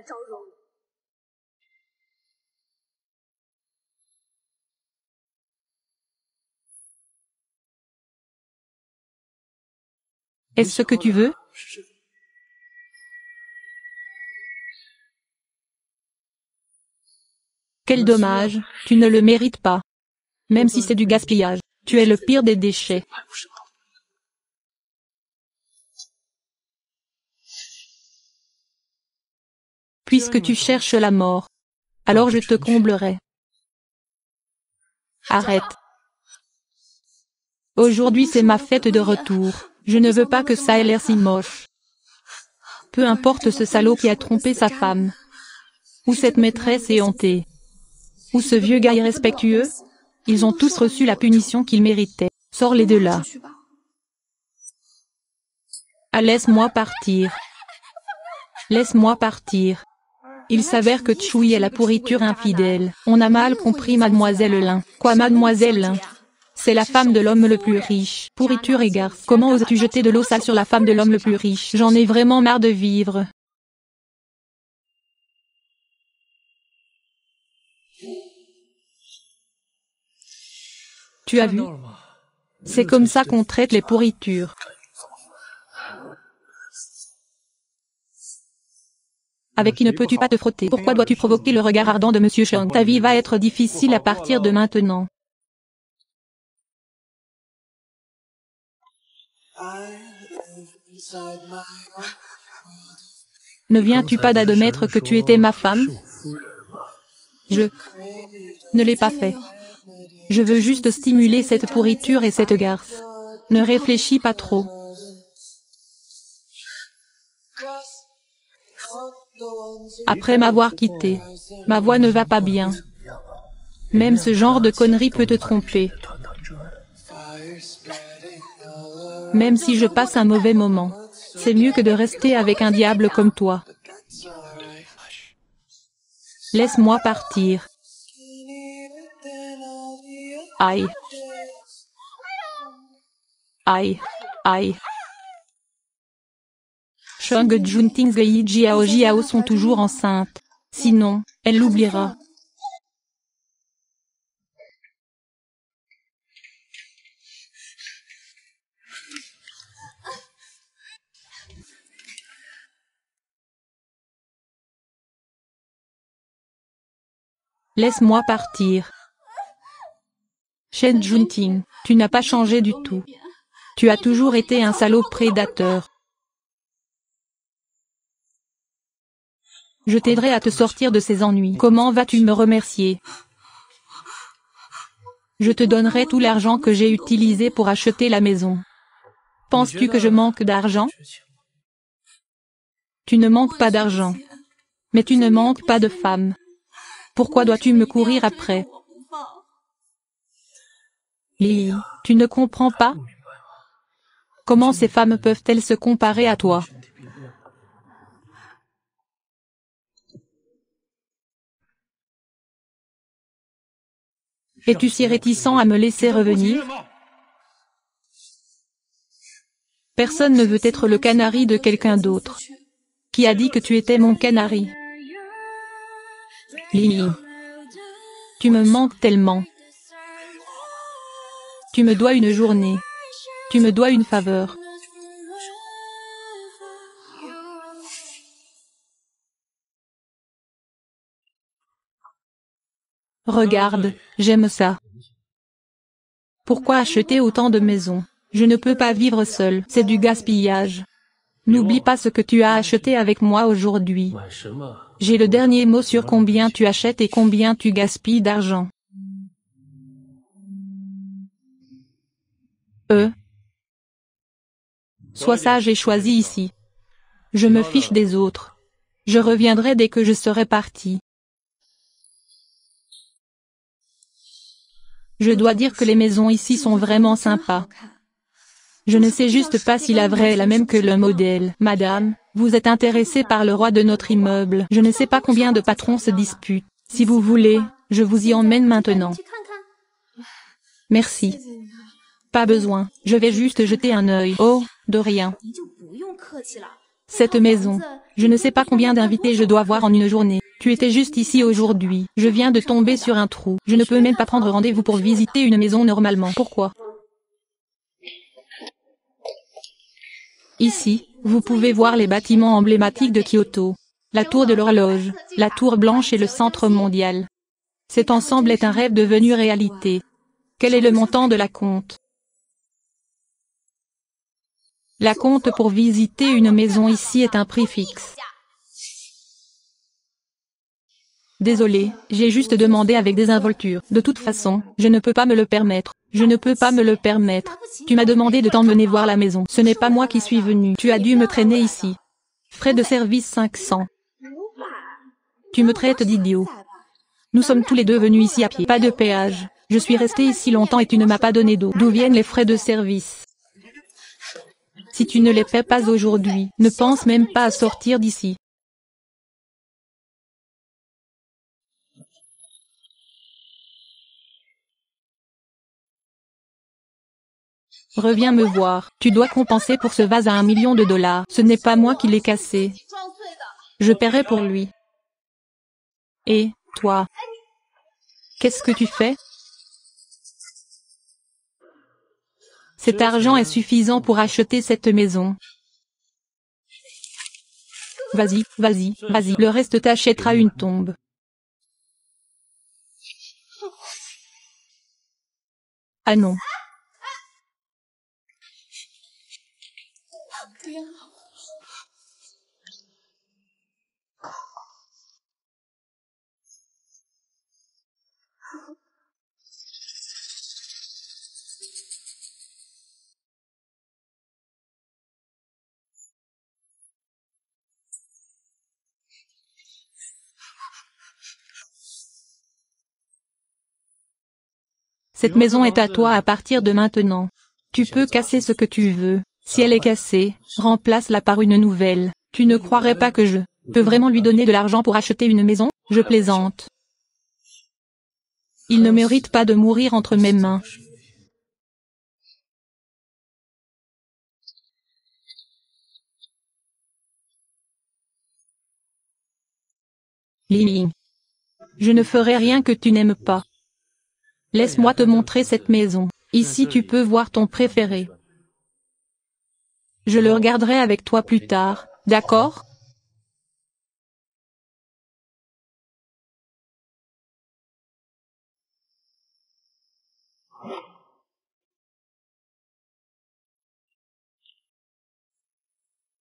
Est-ce ce que tu veux? Quel dommage, tu ne le mérites pas. Même si c'est du gaspillage, tu es le pire des déchets. Puisque tu cherches la mort, alors je te comblerai. Arrête. Aujourd'hui c'est ma fête de retour. Je ne veux pas que ça ait l'air si moche. Peu importe ce salaud qui a trompé sa femme. Ou cette maîtresse éhontée. Ou ce vieux gars irrespectueux. Ils ont tous reçu la punition qu'ils méritaient. Sors-les de là. Ah, laisse-moi partir. Laisse-moi partir. Il s'avère que Tsui est la pourriture infidèle. On a mal compris Mademoiselle Lin. Quoi Mademoiselle Lin? C'est la femme de l'homme le plus riche. Pourriture et garce. Comment oses-tu jeter de l'eau sale sur la femme de l'homme le plus riche? J'en ai vraiment marre de vivre. Tu as vu? C'est comme ça qu'on traite les pourritures. Avec qui ne peux-tu pas te frotter? Pourquoi dois-tu provoquer le regard ardent de Monsieur Chang? Ta vie va être difficile à partir de maintenant. Ne viens-tu pas d'admettre que tu étais ma femme? Je ne l'ai pas fait. Je veux juste stimuler cette pourriture et cette garce. Ne réfléchis pas trop. Après m'avoir quitté, ma voix ne va pas bien. Même ce genre de connerie peut te tromper. Même si je passe un mauvais moment, c'est mieux que de rester avec un diable comme toi. Laisse-moi partir. Aïe. Aïe. Aïe. Chang Junting et Jiao Jiao sont toujours enceintes. Sinon, elle l'oubliera. Laisse-moi partir. Shen Junting, tu n'as pas changé du tout. Tu as toujours été un salaud prédateur. Je t'aiderai à te sortir de ces ennuis. Comment vas-tu me remercier? Je te donnerai tout l'argent que j'ai utilisé pour acheter la maison. Penses-tu que je manque d'argent? Tu ne manques pas d'argent. Mais tu ne manques pas de femme. Pourquoi dois-tu me courir après? Lily, tu ne comprends pas? Comment ces femmes peuvent-elles se comparer à toi? Es-tu si réticent à me laisser revenir? Personne ne veut être le canari de quelqu'un d'autre. Qui a dit que tu étais mon canari? Lily. Tu me manques tellement. Tu me dois une journée. Tu me dois une faveur. Regarde, j'aime ça. Pourquoi acheter autant de maisons? Je ne peux pas vivre seul, c'est du gaspillage. N'oublie pas ce que tu as acheté avec moi aujourd'hui. J'ai le dernier mot sur combien tu achètes et combien tu gaspilles d'argent. Sois sage et choisis ici. Je me fiche des autres. Je reviendrai dès que je serai parti. Je dois dire que les maisons ici sont vraiment sympas. Je ne sais juste pas si la vraie est la même que le modèle. Madame, vous êtes intéressée par le roi de notre immeuble. Je ne sais pas combien de patrons se disputent. Si vous voulez, je vous y emmène maintenant. Merci. Pas besoin, je vais juste jeter un œil. Oh, de rien. Cette maison, je ne sais pas combien d'invités je dois voir en une journée. Tu étais juste ici aujourd'hui. Je viens de tomber sur un trou. Je ne peux même pas prendre rendez-vous pour visiter une maison normalement. Pourquoi? Ici, vous pouvez voir les bâtiments emblématiques de Kyoto. La tour de l'horloge, la tour blanche et le centre mondial. Cet ensemble est un rêve devenu réalité. Quel est le montant de la compte? La compte pour visiter une maison ici est un prix fixe. Désolé, j'ai juste demandé avec désinvolture. De toute façon, je ne peux pas me le permettre. Je ne peux pas me le permettre. Tu m'as demandé de t'emmener voir la maison. Ce n'est pas moi qui suis venu. Tu as dû me traîner ici. Frais de service 500. Tu me traites d'idiot. Nous sommes tous les deux venus ici à pied. Pas de péage. Je suis resté ici longtemps et tu ne m'as pas donné d'eau. D'où viennent les frais de service? Si tu ne les paies pas aujourd'hui, ne pense même pas à sortir d'ici. Reviens me voir. Tu dois compenser pour ce vase à $1 million. Ce n'est pas moi qui l'ai cassé. Je paierai pour lui. Et, toi? Qu'est-ce que tu fais? Cet argent est suffisant pour acheter cette maison. Vas-y, vas-y, vas-y. Le reste t'achètera une tombe. Ah non. Cette maison est à toi à partir de maintenant. Tu peux casser ce que tu veux. Si elle est cassée, remplace-la par une nouvelle. Tu ne croirais pas que je peux vraiment lui donner de l'argent pour acheter une maison? Je plaisante. Il ne mérite pas de mourir entre mes mains. Lily. Je ne ferai rien que tu n'aimes pas. Laisse-moi te montrer cette maison. Ici tu peux voir ton préféré. Je le regarderai avec toi plus tard, d'accord?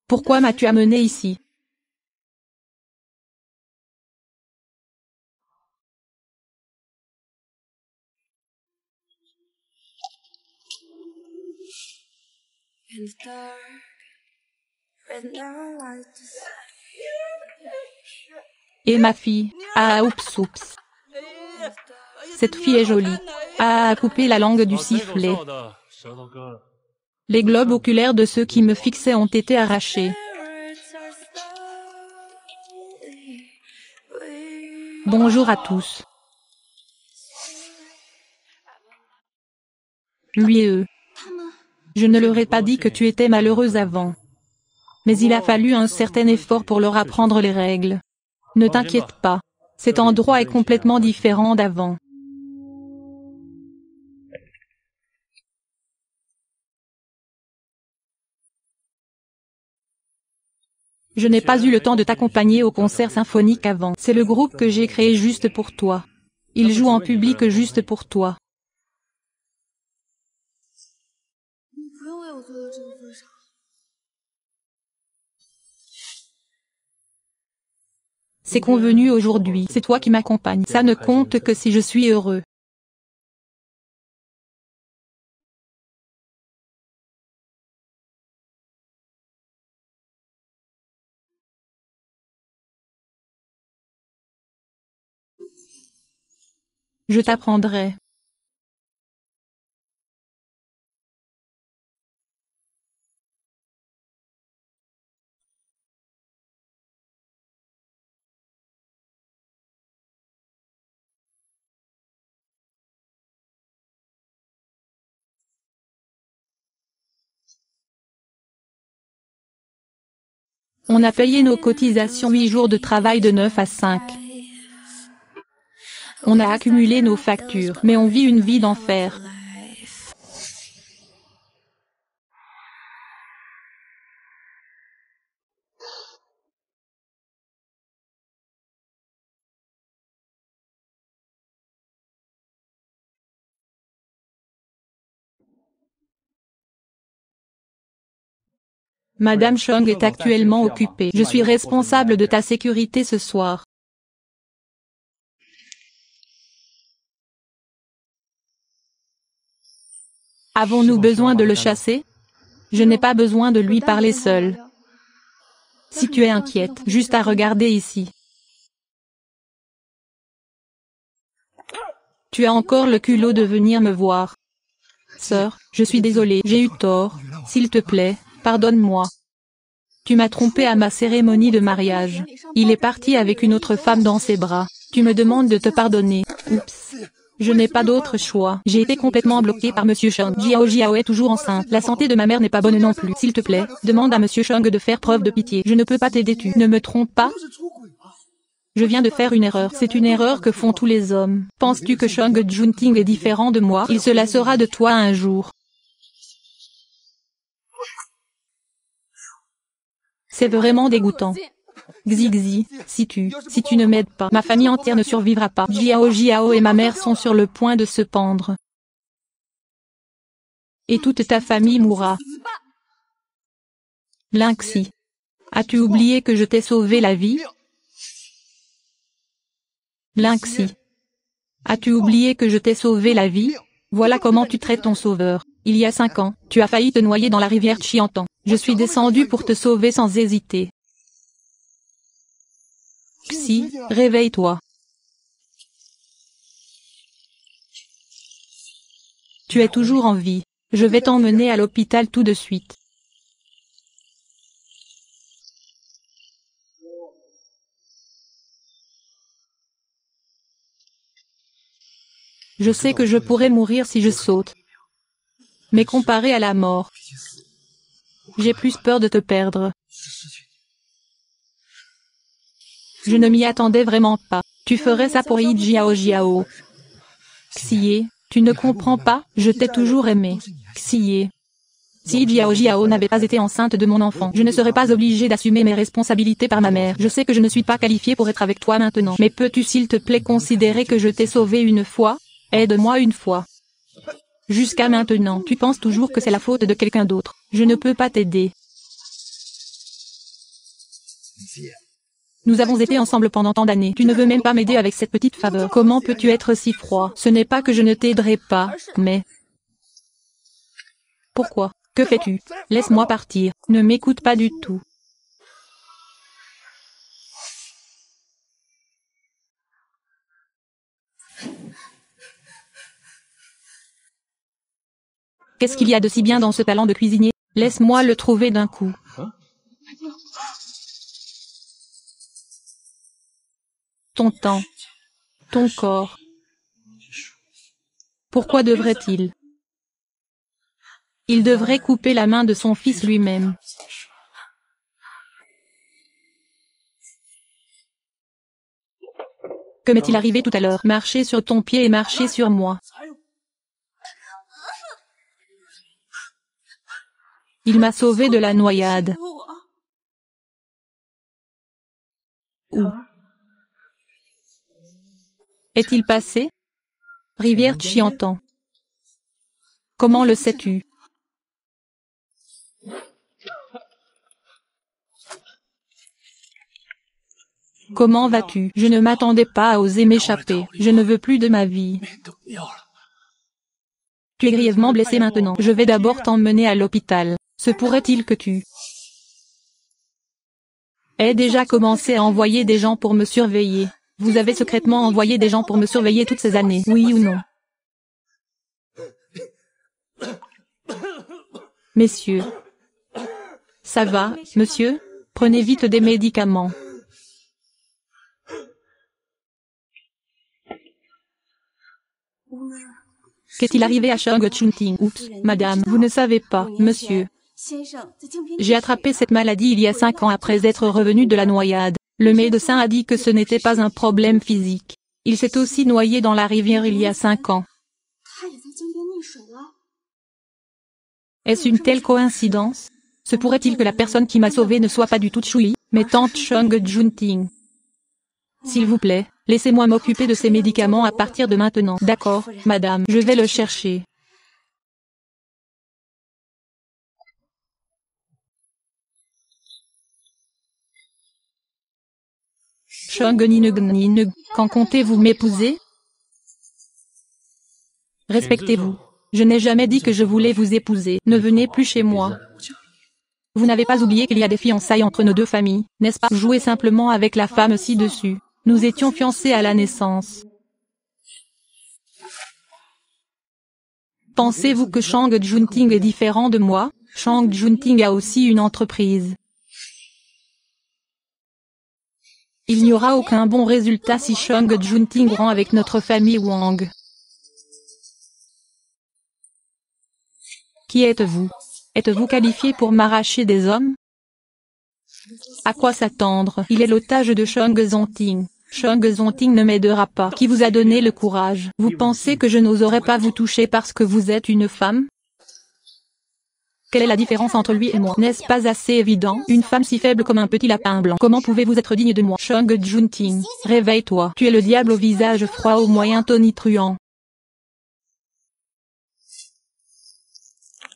Pourquoi m'as-tu amené ici? Et ma fille? Ah oups oups. Cette fille est jolie. Ah, couper la langue du sifflet. Les globes oculaires de ceux qui me fixaient ont été arrachés. Bonjour à tous. lui et eux. Je ne leur ai pas dit que tu étais malheureuse avant. Mais il a fallu un certain effort pour leur apprendre les règles. Ne t'inquiète pas. Cet endroit est complètement différent d'avant. Je n'ai pas eu le temps de t'accompagner au concert symphonique avant. C'est le groupe que j'ai créé juste pour toi. Ils jouent en public juste pour toi. C'est convenu aujourd'hui. C'est toi qui m'accompagnes. Ça ne compte que si je suis heureux. Je t'apprendrai. On a payé nos cotisations 8 jours de travail de 9 à 5. On a accumulé nos factures, mais on vit une vie d'enfer. Madame Chung est actuellement occupée. Je suis responsable de ta sécurité ce soir. Avons-nous besoin de le chasser? Je n'ai pas besoin de lui parler seul. Si tu es inquiète, juste à regarder ici. Tu as encore le culot de venir me voir. Sœur, je suis désolée, j'ai eu tort. S'il te plaît, pardonne-moi. Tu m'as trompé à ma cérémonie de mariage. Il est parti avec une autre femme dans ses bras. Tu me demandes de te pardonner. Oups. Je n'ai pas d'autre choix. J'ai été complètement bloquée par Monsieur Chung. Jiao est toujours enceinte. La santé de ma mère n'est pas bonne non plus. S'il te plaît, demande à Monsieur Chung de faire preuve de pitié. Je ne peux pas t'aider, tu ne me trompes pas. Je viens de faire une erreur. C'est une erreur que font tous les hommes. Penses-tu que Chung Junting est différent de moi? Il se lassera de toi un jour. C'est vraiment dégoûtant. Xi, si tu ne m'aides pas, ma famille entière ne survivra pas. Jiao et ma mère sont sur le point de se pendre. Et toute ta famille mourra. Lynxi. As-tu oublié que je t'ai sauvé la vie? Lynxi. As-tu oublié que je t'ai sauvé la vie? Voilà comment tu traites ton sauveur. Il y a 5 ans, tu as failli te noyer dans la rivière Chiantan. Je suis descendu pour te sauver sans hésiter. Xi, réveille-toi. Tu es toujours en vie. Je vais t'emmener à l'hôpital tout de suite. Je sais que je pourrais mourir si je saute. Mais comparé à la mort, j'ai plus peur de te perdre. Je ne m'y attendais vraiment pas. Tu ferais ça pour Yi Jiao. Xie, tu ne comprends pas, je t'ai toujours aimé. Xie. Si Jiao n'avait pas été enceinte de mon enfant, je ne serais pas obligée d'assumer mes responsabilités par ma mère. Je sais que je ne suis pas qualifiée pour être avec toi maintenant. Mais peux-tu s'il te plaît considérer que je t'ai sauvé une fois? Aide-moi une fois. Jusqu'à maintenant, tu penses toujours que c'est la faute de quelqu'un d'autre. Je ne peux pas t'aider. Nous avons été ensemble pendant tant d'années. Tu ne veux même pas m'aider avec cette petite faveur. Comment peux-tu être si froid? Ce n'est pas que je ne t'aiderai pas, mais... Pourquoi? Que fais-tu? Laisse-moi partir. Ne m'écoute pas du tout. Qu'est-ce qu'il y a de si bien dans ce talent de cuisinier? Laisse-moi le trouver d'un coup. Ton temps. Ton corps. Pourquoi devrait-il? Il devrait couper la main de son fils lui-même. Que m'est-il arrivé tout à l'heure? Marcher sur ton pied et marcher sur moi. Il m'a sauvé de la noyade. Où est-il passé? Rivière Chiantan. Comment le sais-tu? Comment vas-tu? Je ne m'attendais pas à oser m'échapper. Je ne veux plus de ma vie. Tu es grièvement blessé maintenant. Je vais d'abord t'emmener à l'hôpital. Se pourrait-il que tu aies déjà commencé à envoyer des gens pour me surveiller? Vous avez secrètement envoyé des gens pour me surveiller toutes ces années, oui ou non? Messieurs. Ça va, monsieur? Prenez vite des médicaments. Qu'est-il arrivé à Shang Chunting? Oups, madame, vous ne savez pas, monsieur. J'ai attrapé cette maladie il y a 5 ans après être revenu de la noyade. Le médecin a dit que ce n'était pas un problème physique. Il s'est aussi noyé dans la rivière il y a 5 ans. Est-ce une telle coïncidence? Se pourrait-il que la personne qui m'a sauvé ne soit pas du tout Chui, mais tante Shang Chunting? S'il vous plaît, laissez-moi m'occuper de ces médicaments à partir de maintenant. D'accord, madame, je vais le chercher. Shang Ninug, quand comptez-vous m'épouser? Respectez-vous. Je n'ai jamais dit que je voulais vous épouser. Ne venez plus chez moi. Vous n'avez pas oublié qu'il y a des fiançailles entre nos deux familles, n'est-ce pas? Jouez simplement avec la femme ci-dessus. Nous étions fiancés à la naissance. Pensez-vous que Shang Chunting est différent de moi? Shang Chunting a aussi une entreprise. Il n'y aura aucun bon résultat si Shang Chunting rend avec notre famille Wang. Qui êtes-vous? Êtes-vous qualifié pour m'arracher des hommes? À quoi s'attendre? Il est l'otage de Shang Chunting. Shang Chunting ne m'aidera pas. Qui vous a donné le courage? Vous pensez que je n'oserais pas vous toucher parce que vous êtes une femme? Quelle est la différence entre lui et moi? N'est-ce pas assez évident? Une femme si faible comme un petit lapin blanc. Comment pouvez-vous être digne de moi? Shang Chunting, réveille-toi. Tu es le diable au visage froid au moyen tonitruant.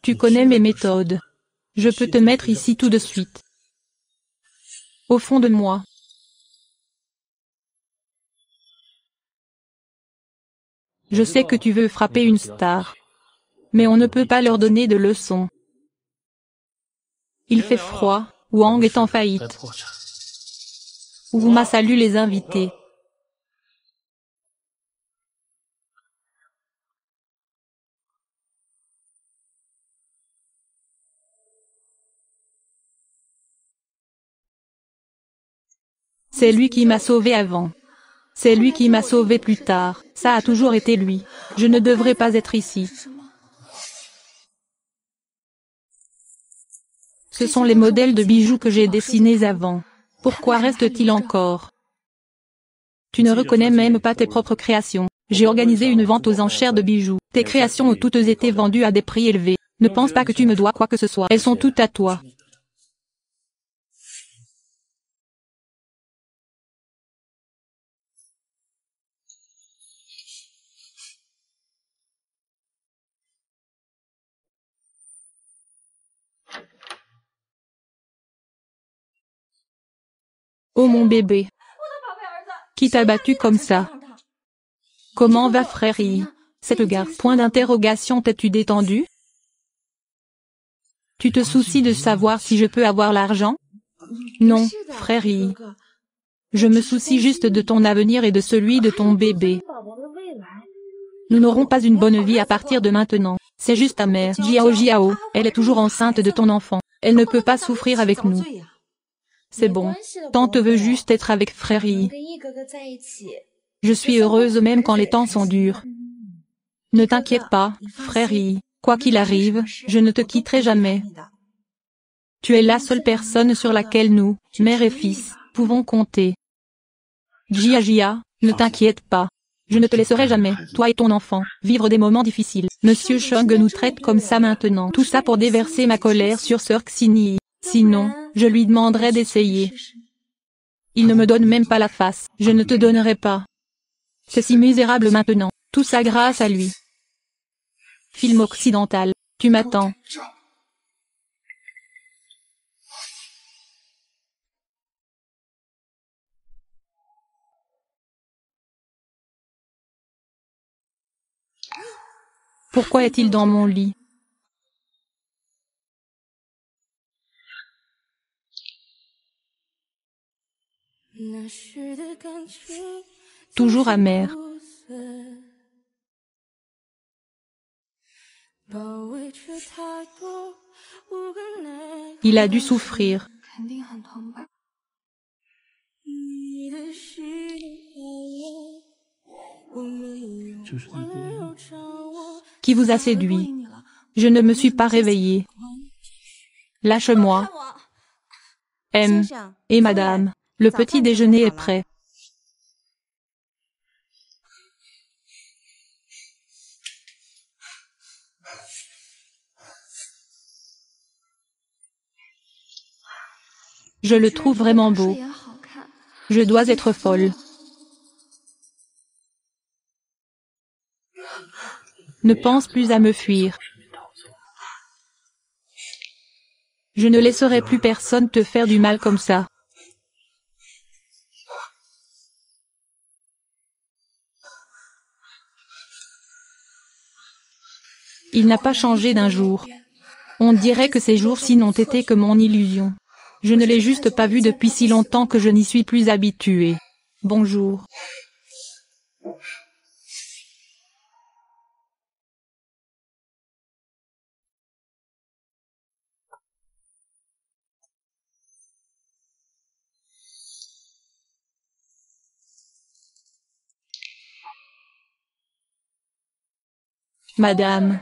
Tu connais mes méthodes. Je peux te mettre ici tout de suite. Au fond de moi. Je sais que tu veux frapper une star. Mais on ne peut pas leur donner de leçons. Il fait froid, Wang est en faillite. Ouma salue les invités. C'est lui qui m'a sauvé avant. C'est lui qui m'a sauvé plus tard. Ça a toujours été lui. Je ne devrais pas être ici. Ce sont les modèles de bijoux que j'ai dessinés avant. Pourquoi reste-t-il encore? Tu ne reconnais même pas tes propres créations. J'ai organisé une vente aux enchères de bijoux. Tes créations ont toutes été vendues à des prix élevés. Ne pense pas que tu me dois quoi que ce soit. Elles sont toutes à toi. Oh mon bébé. Qui t'a battu comme ça? Comment va Frérie? Cette garce. Point d'interrogation. T'es-tu détendu? Tu te soucies de savoir si je peux avoir l'argent? Non, Frérie. Je me soucie juste de ton avenir et de celui de ton bébé. Nous n'aurons pas une bonne vie à partir de maintenant. C'est juste ta mère. Jiao, elle est toujours enceinte de ton enfant. Elle ne peut pas souffrir avec nous. C'est bon. Tante veut juste être avec Frérie. Je suis heureuse même quand les temps sont durs. Ne t'inquiète pas, Frérie. Quoi qu'il arrive, je ne te quitterai jamais. Tu es la seule personne sur laquelle nous, mère et fils, pouvons compter. Jia, ne t'inquiète pas. Je ne te laisserai jamais, toi et ton enfant, vivre des moments difficiles. Monsieur Chung nous traite comme ça maintenant. Tout ça pour déverser ma colère sur Sir Xinyi. Sinon, je lui demanderai d'essayer. Il ne me donne même pas la face. Je ne te donnerai pas. C'est si misérable maintenant. Tout ça grâce à lui. Film occidental. Tu m'attends. Pourquoi est-il dans mon lit? Toujours amer. Il a dû souffrir. Qui vous a séduit? Je ne me suis pas réveillée. Lâche-moi. Et madame, le petit déjeuner est prêt. Je le trouve vraiment beau. Je dois être folle. Ne pense plus à me fuir. Je ne laisserai plus personne te faire du mal comme ça. Il n'a pas changé d'un jour. On dirait que ces jours-ci n'ont été que mon illusion. Je ne l'ai juste pas vu depuis si longtemps que je n'y suis plus habituée. Bonjour. Madame.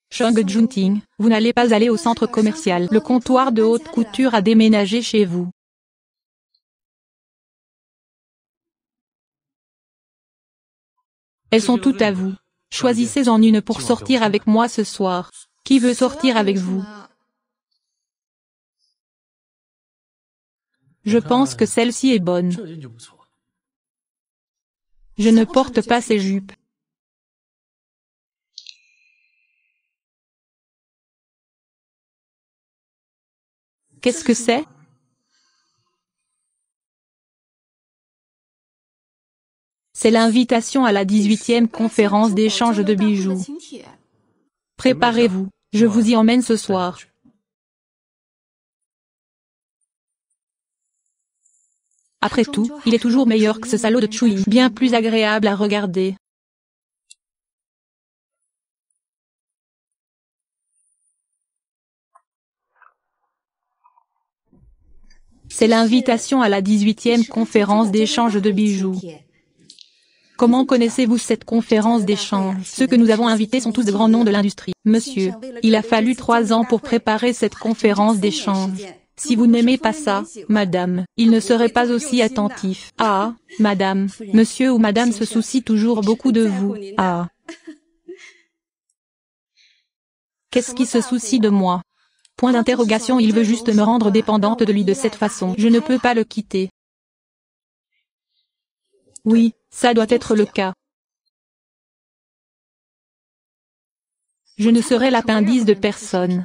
Chung Junting, vous n'allez pas aller au centre commercial. Le comptoir de haute couture a déménagé chez vous. Elles sont toutes à vous. Choisissez-en une pour sortir avec moi ce soir. Qui veut sortir avec vous? Je pense que celle-ci est bonne. Je ne porte pas ces jupes. Qu'est-ce que c'est? C'est l'invitation à la 18e conférence d'échange de bijoux. Préparez-vous, je vous y emmène ce soir. Après tout, il est toujours meilleur que ce salaud de Chui, bien plus agréable à regarder. C'est l'invitation à la 18e conférence d'échange de bijoux. Comment connaissez-vous cette conférence d'échange? Ceux que nous avons invités sont tous de grands noms de l'industrie. Monsieur, il a fallu 3 ans pour préparer cette conférence d'échange. Si vous n'aimez pas ça, madame, il ne serait pas aussi attentif. Ah, madame, monsieur ou madame se soucie toujours beaucoup de vous. Ah. Qu'est-ce qui se soucie de moi? Point d'interrogation, il veut juste me rendre dépendante de lui de cette façon. Je ne peux pas le quitter. Oui, ça doit être le cas. Je ne serai l'appendice de personne.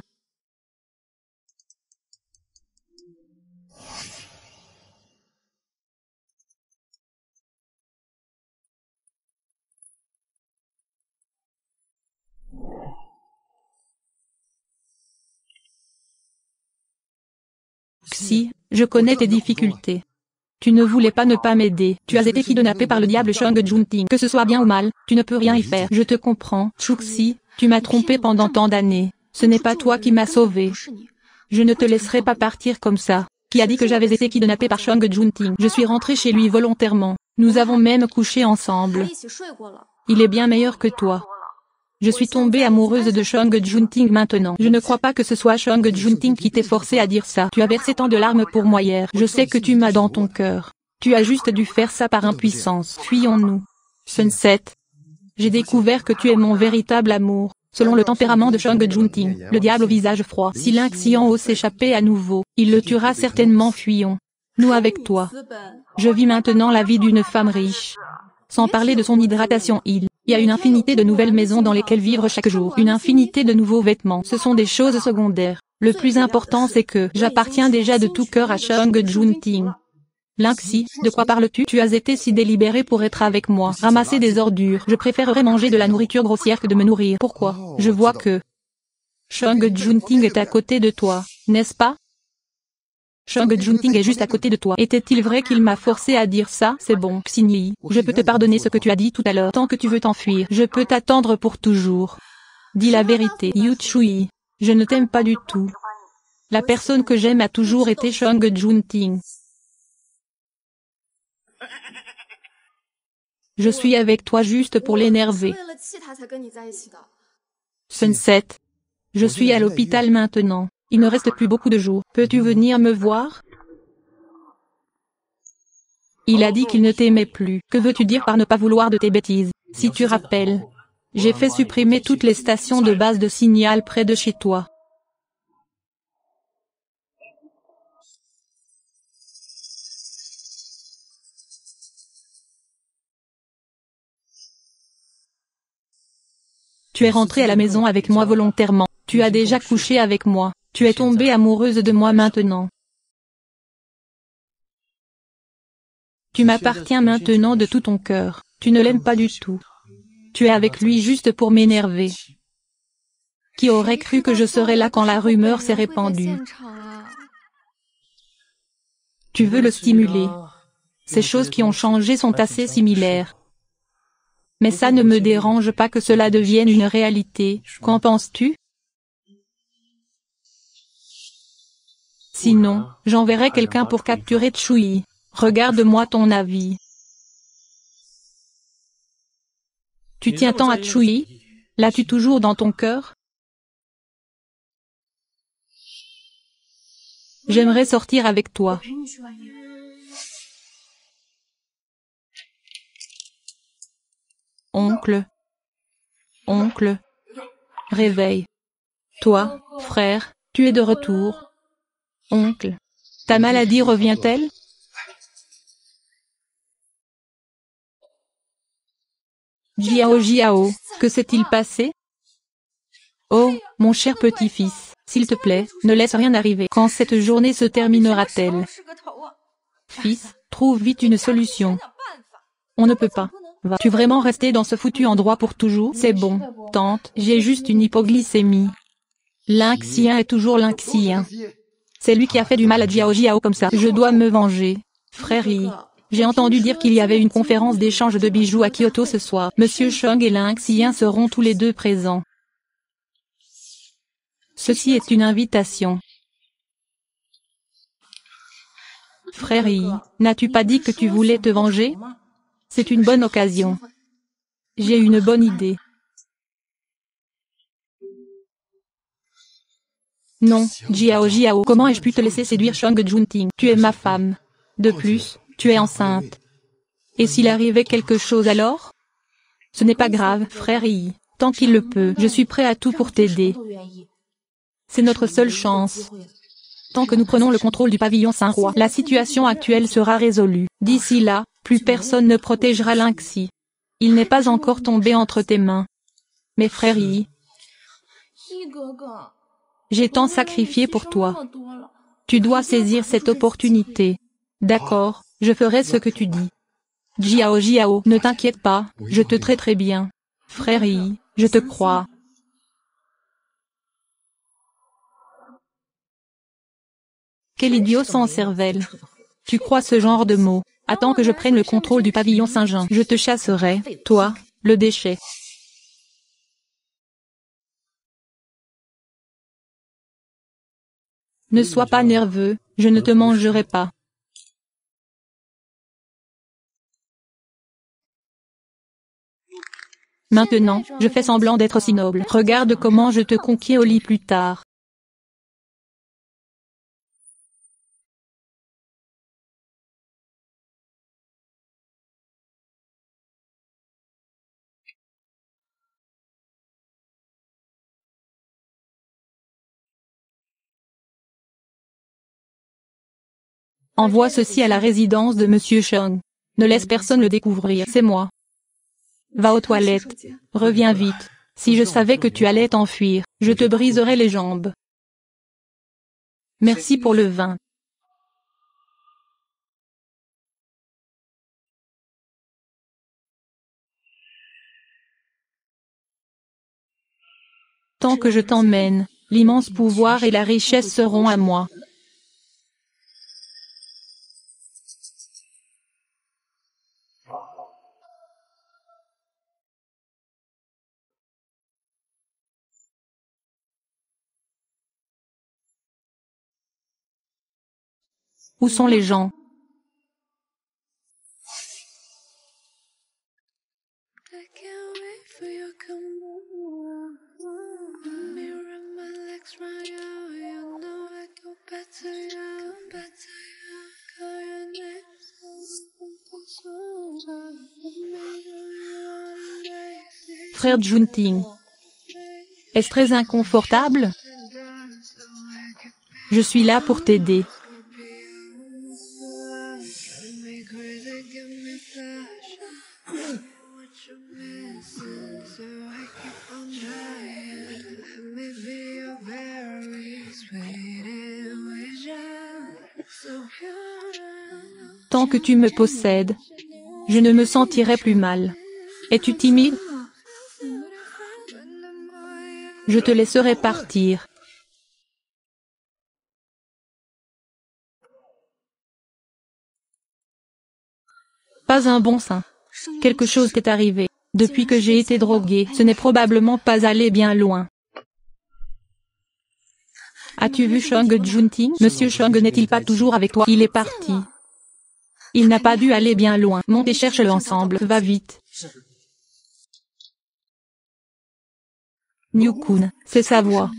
Xi, je connais tes difficultés. Tu ne voulais pas ne pas m'aider. Tu as été kidnappé par le diable Chung Junting. Que ce soit bien ou mal, tu ne peux rien y faire. Je te comprends. Chuxi, tu m'as trompé pendant tant d'années. Ce n'est pas toi qui m'as sauvé. Je ne te laisserai pas partir comme ça. Qui a dit que j'avais été kidnappé par Chung Junting? Je suis rentré chez lui volontairement. Nous avons même couché ensemble. Il est bien meilleur que toi. Je suis tombée amoureuse de Chang Junting maintenant. Je ne crois pas que ce soit Chang Junting qui t'ait forcé à dire ça. Tu as versé tant de larmes pour moi hier. Je sais que tu m'as dans ton cœur. Tu as juste dû faire ça par impuissance. Fuyons-nous. Sunset. J'ai découvert que tu es mon véritable amour. Selon le tempérament de Chang Junting, le diable au visage froid. Si Lynxian ose s'échapper à nouveau, il le tuera certainement. Fuyons. Nous avec toi. Je vis maintenant la vie d'une femme riche. Sans parler de son hydratation, il y a une infinité de nouvelles maisons dans lesquelles vivre chaque jour, une infinité de nouveaux vêtements. Ce sont des choses secondaires. Le plus important c'est que j'appartiens déjà de tout cœur à Chang Junting. Lynxi, de quoi parles-tu? Tu as été si délibéré pour être avec moi. Ramasser des ordures. Je préférerais manger de la nourriture grossière que de me nourrir. Pourquoi? Je vois que Chang Junting est à côté de toi, n'est-ce pas? Chang Junting est juste à côté de toi. Était-il vrai qu'il m'a forcé à dire ça? C'est bon, Xinyi. Je peux te pardonner ce que tu as dit tout à l'heure. Tant que tu veux t'enfuir, je peux t'attendre pour toujours. Dis la vérité. Yu Chui. Je ne t'aime pas du tout. La personne que j'aime a toujours été Chang Junting. Je suis avec toi juste pour l'énerver. Sunset. Je suis à l'hôpital maintenant. Il ne reste plus beaucoup de jours. Peux-tu venir me voir? Il a dit qu'il ne t'aimait plus. Que veux-tu dire par ne pas vouloir de tes bêtises? Si tu rappelles, j'ai fait supprimer toutes les stations de base de signal près de chez toi. Tu es rentrée à la maison avec moi volontairement. Tu as déjà couché avec moi. Tu es tombée amoureuse de moi maintenant. Tu m'appartiens maintenant de tout ton cœur. Tu ne l'aimes pas du tout. Tu es avec lui juste pour m'énerver. Qui aurait cru que je serais là quand la rumeur s'est répandue? Tu veux le stimuler. Ces choses qui ont changé sont assez similaires. Mais ça ne me dérange pas que cela devienne une réalité. Qu'en penses-tu? Sinon, j'enverrai quelqu'un pour capturer Chui. Regarde-moi ton avis. Tu tiens tant à Chui? L'as-tu toujours dans ton cœur? J'aimerais sortir avec toi. Oncle. Oncle. Réveille. Toi, frère, tu es de retour. Oncle. Ta maladie revient-elle? Jiao, que s'est-il passé? Oh, mon cher petit-fils, s'il te plaît, ne laisse rien arriver. Quand cette journée se terminera-t-elle? Fils, trouve vite une solution. On ne peut pas. Vas-tu vraiment rester dans ce foutu endroit pour toujours? C'est bon, tante, j'ai juste une hypoglycémie. Lynxien est toujours Lynxien. C'est lui qui a fait du mal à Jiao comme ça. Je dois me venger. Frère Yi. J'ai entendu dire qu'il y avait une conférence d'échange de bijoux à Kyoto ce soir. Monsieur Chang et Lynxien seront tous les deux présents. Ceci est une invitation. Frère Yi, n'as-tu pas dit que tu voulais te venger? C'est une bonne occasion. J'ai une bonne idée. Non, Jiao, comment ai-je pu te laisser séduire Chang Junting? Tu es ma femme. De plus, tu es enceinte. Et s'il arrivait quelque chose alors? Ce n'est pas grave, frère Yi. Tant qu'il le peut, je suis prêt à tout pour t'aider. C'est notre seule chance. Tant que nous prenons le contrôle du pavillon Saint-Roi, la situation actuelle sera résolue. D'ici là, plus personne ne protégera Lynxi. Il n'est pas encore tombé entre tes mains. Mais frère Yi, j'ai tant sacrifié pour toi. Tu dois saisir cette opportunité. D'accord, je ferai ce que tu dis. Jiao, ne t'inquiète pas, je te traiterai bien. Frère Yi, je te crois. Quel idiot sans cervelle. Tu crois ce genre de mots? Attends que je prenne le contrôle du pavillon Saint-Jean. Je te chasserai, toi, le déchet. Ne sois pas nerveux, je ne te mangerai pas. Maintenant, je fais semblant d'être si noble. Regarde comment je te conquiers au lit plus tard. Envoie ceci à la résidence de Monsieur Chung. Ne laisse personne le découvrir, c'est moi. Va aux toilettes. Reviens vite. Si je savais que tu allais t'enfuir, je te briserais les jambes. Merci pour le vin. Tant que je t'emmène, l'immense pouvoir et la richesse seront à moi. Où sont les gens? Frère Junting. Est-ce très inconfortable? Je suis là pour t'aider. Tant que tu me possèdes, je ne me sentirai plus mal. Es-tu timide? Je te laisserai partir. Pas un bon sein. Quelque chose t'est arrivé. Depuis que j'ai été drogué, ce n'est probablement pas allé bien loin. As-tu vu Chung Junting? Monsieur Chung n'est-il pas toujours avec toi? Il est parti. Il n'a pas dû aller bien loin. Monte et cherche l'ensemble. Va vite. Niu-kun, c'est sa voix.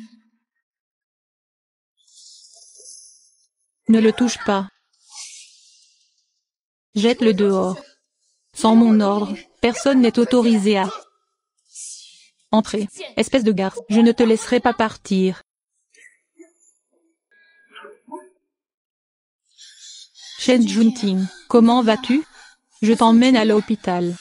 Ne le touche pas. Jette-le dehors. Sans mon ordre, personne n'est autorisé à entrer. Espèce de garce, je ne te laisserai pas partir. Shen Junting, comment vas-tu? Je t'emmène à l'hôpital.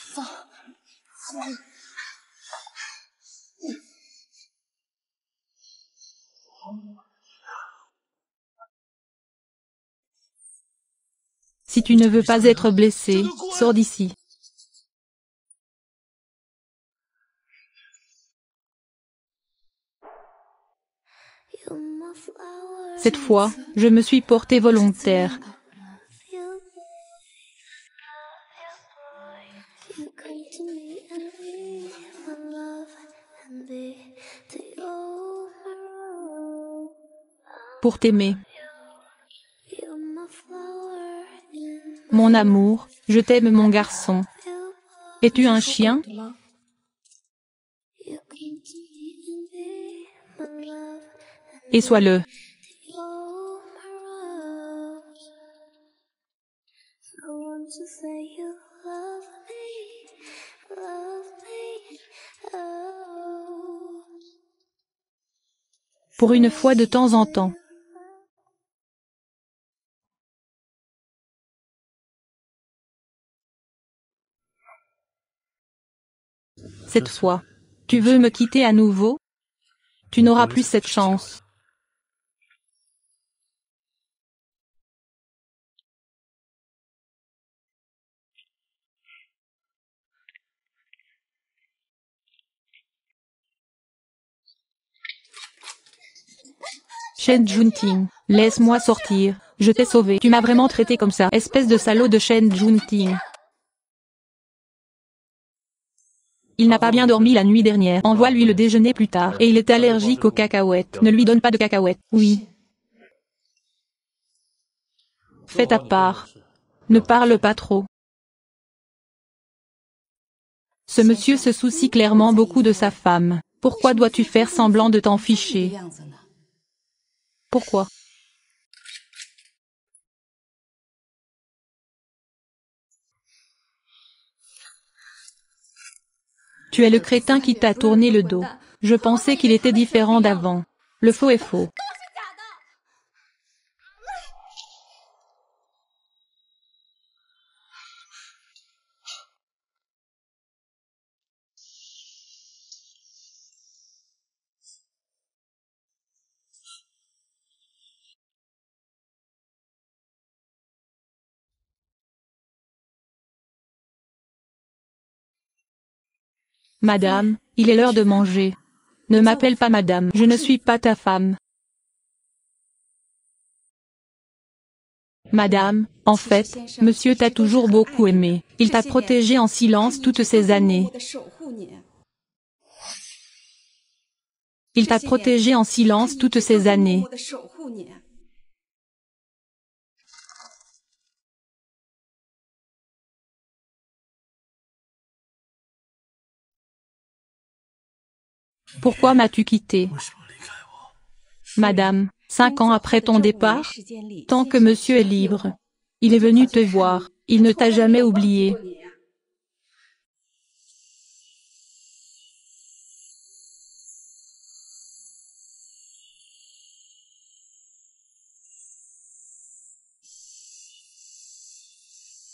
Si tu ne veux pas être blessé, sors d'ici. Cette fois, je me suis porté volontaire. Pour t'aimer. Mon amour, je t'aime mon garçon. Es-tu un chien? Et sois-le. Pour une fois de temps en temps. Cette fois, tu veux me quitter à nouveau? Tu n'auras plus cette chance. Shen Junting, laisse-moi sortir, je t'ai sauvé. Tu m'as vraiment traité comme ça, espèce de salaud de Shen Junting. Il n'a pas bien dormi la nuit dernière. Envoie-lui le déjeuner plus tard. Et il est allergique aux cacahuètes. Ne lui donne pas de cacahuètes. Oui. Fais ta part. Ne parle pas trop. Ce monsieur se soucie clairement beaucoup de sa femme. Pourquoi dois-tu faire semblant de t'en ficher? Pourquoi? Tu es le crétin qui t'a tourné le dos. Je pensais qu'il était différent d'avant. Le faux est faux. Madame, il est l'heure de manger. Ne m'appelle pas madame, je ne suis pas ta femme. Madame, en fait, monsieur t'a toujours beaucoup aimé. Il t'a protégé en silence toutes ces années. Il t'a protégé en silence toutes ces années. Pourquoi m'as-tu quitté? Madame, 5 ans après ton départ, tant que monsieur est libre, il est venu te voir, il ne t'a jamais oublié.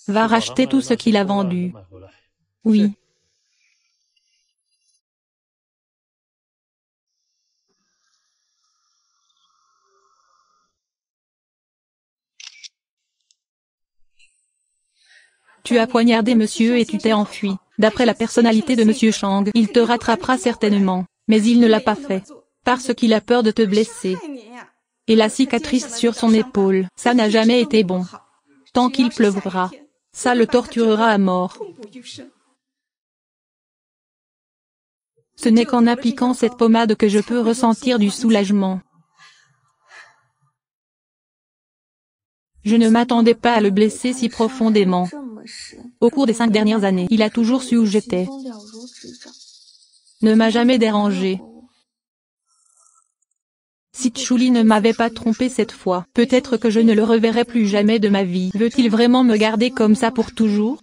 Va racheter tout ce qu'il a vendu. Oui. Tu as poignardé monsieur et tu t'es enfui. D'après la personnalité de monsieur Chang, il te rattrapera certainement, mais il ne l'a pas fait. Parce qu'il a peur de te blesser. Et la cicatrice sur son épaule, ça n'a jamais été bon. Tant qu'il pleuvra, ça le torturera à mort. Ce n'est qu'en appliquant cette pommade que je peux ressentir du soulagement. Je ne m'attendais pas à le blesser si profondément. Au cours des 5 dernières années, il a toujours su où j'étais. Ne m'a jamais dérangé. Si Tchouli ne m'avait pas trompé cette fois, peut-être que je ne le reverrai plus jamais de ma vie. Veut-il vraiment me garder comme ça pour toujours?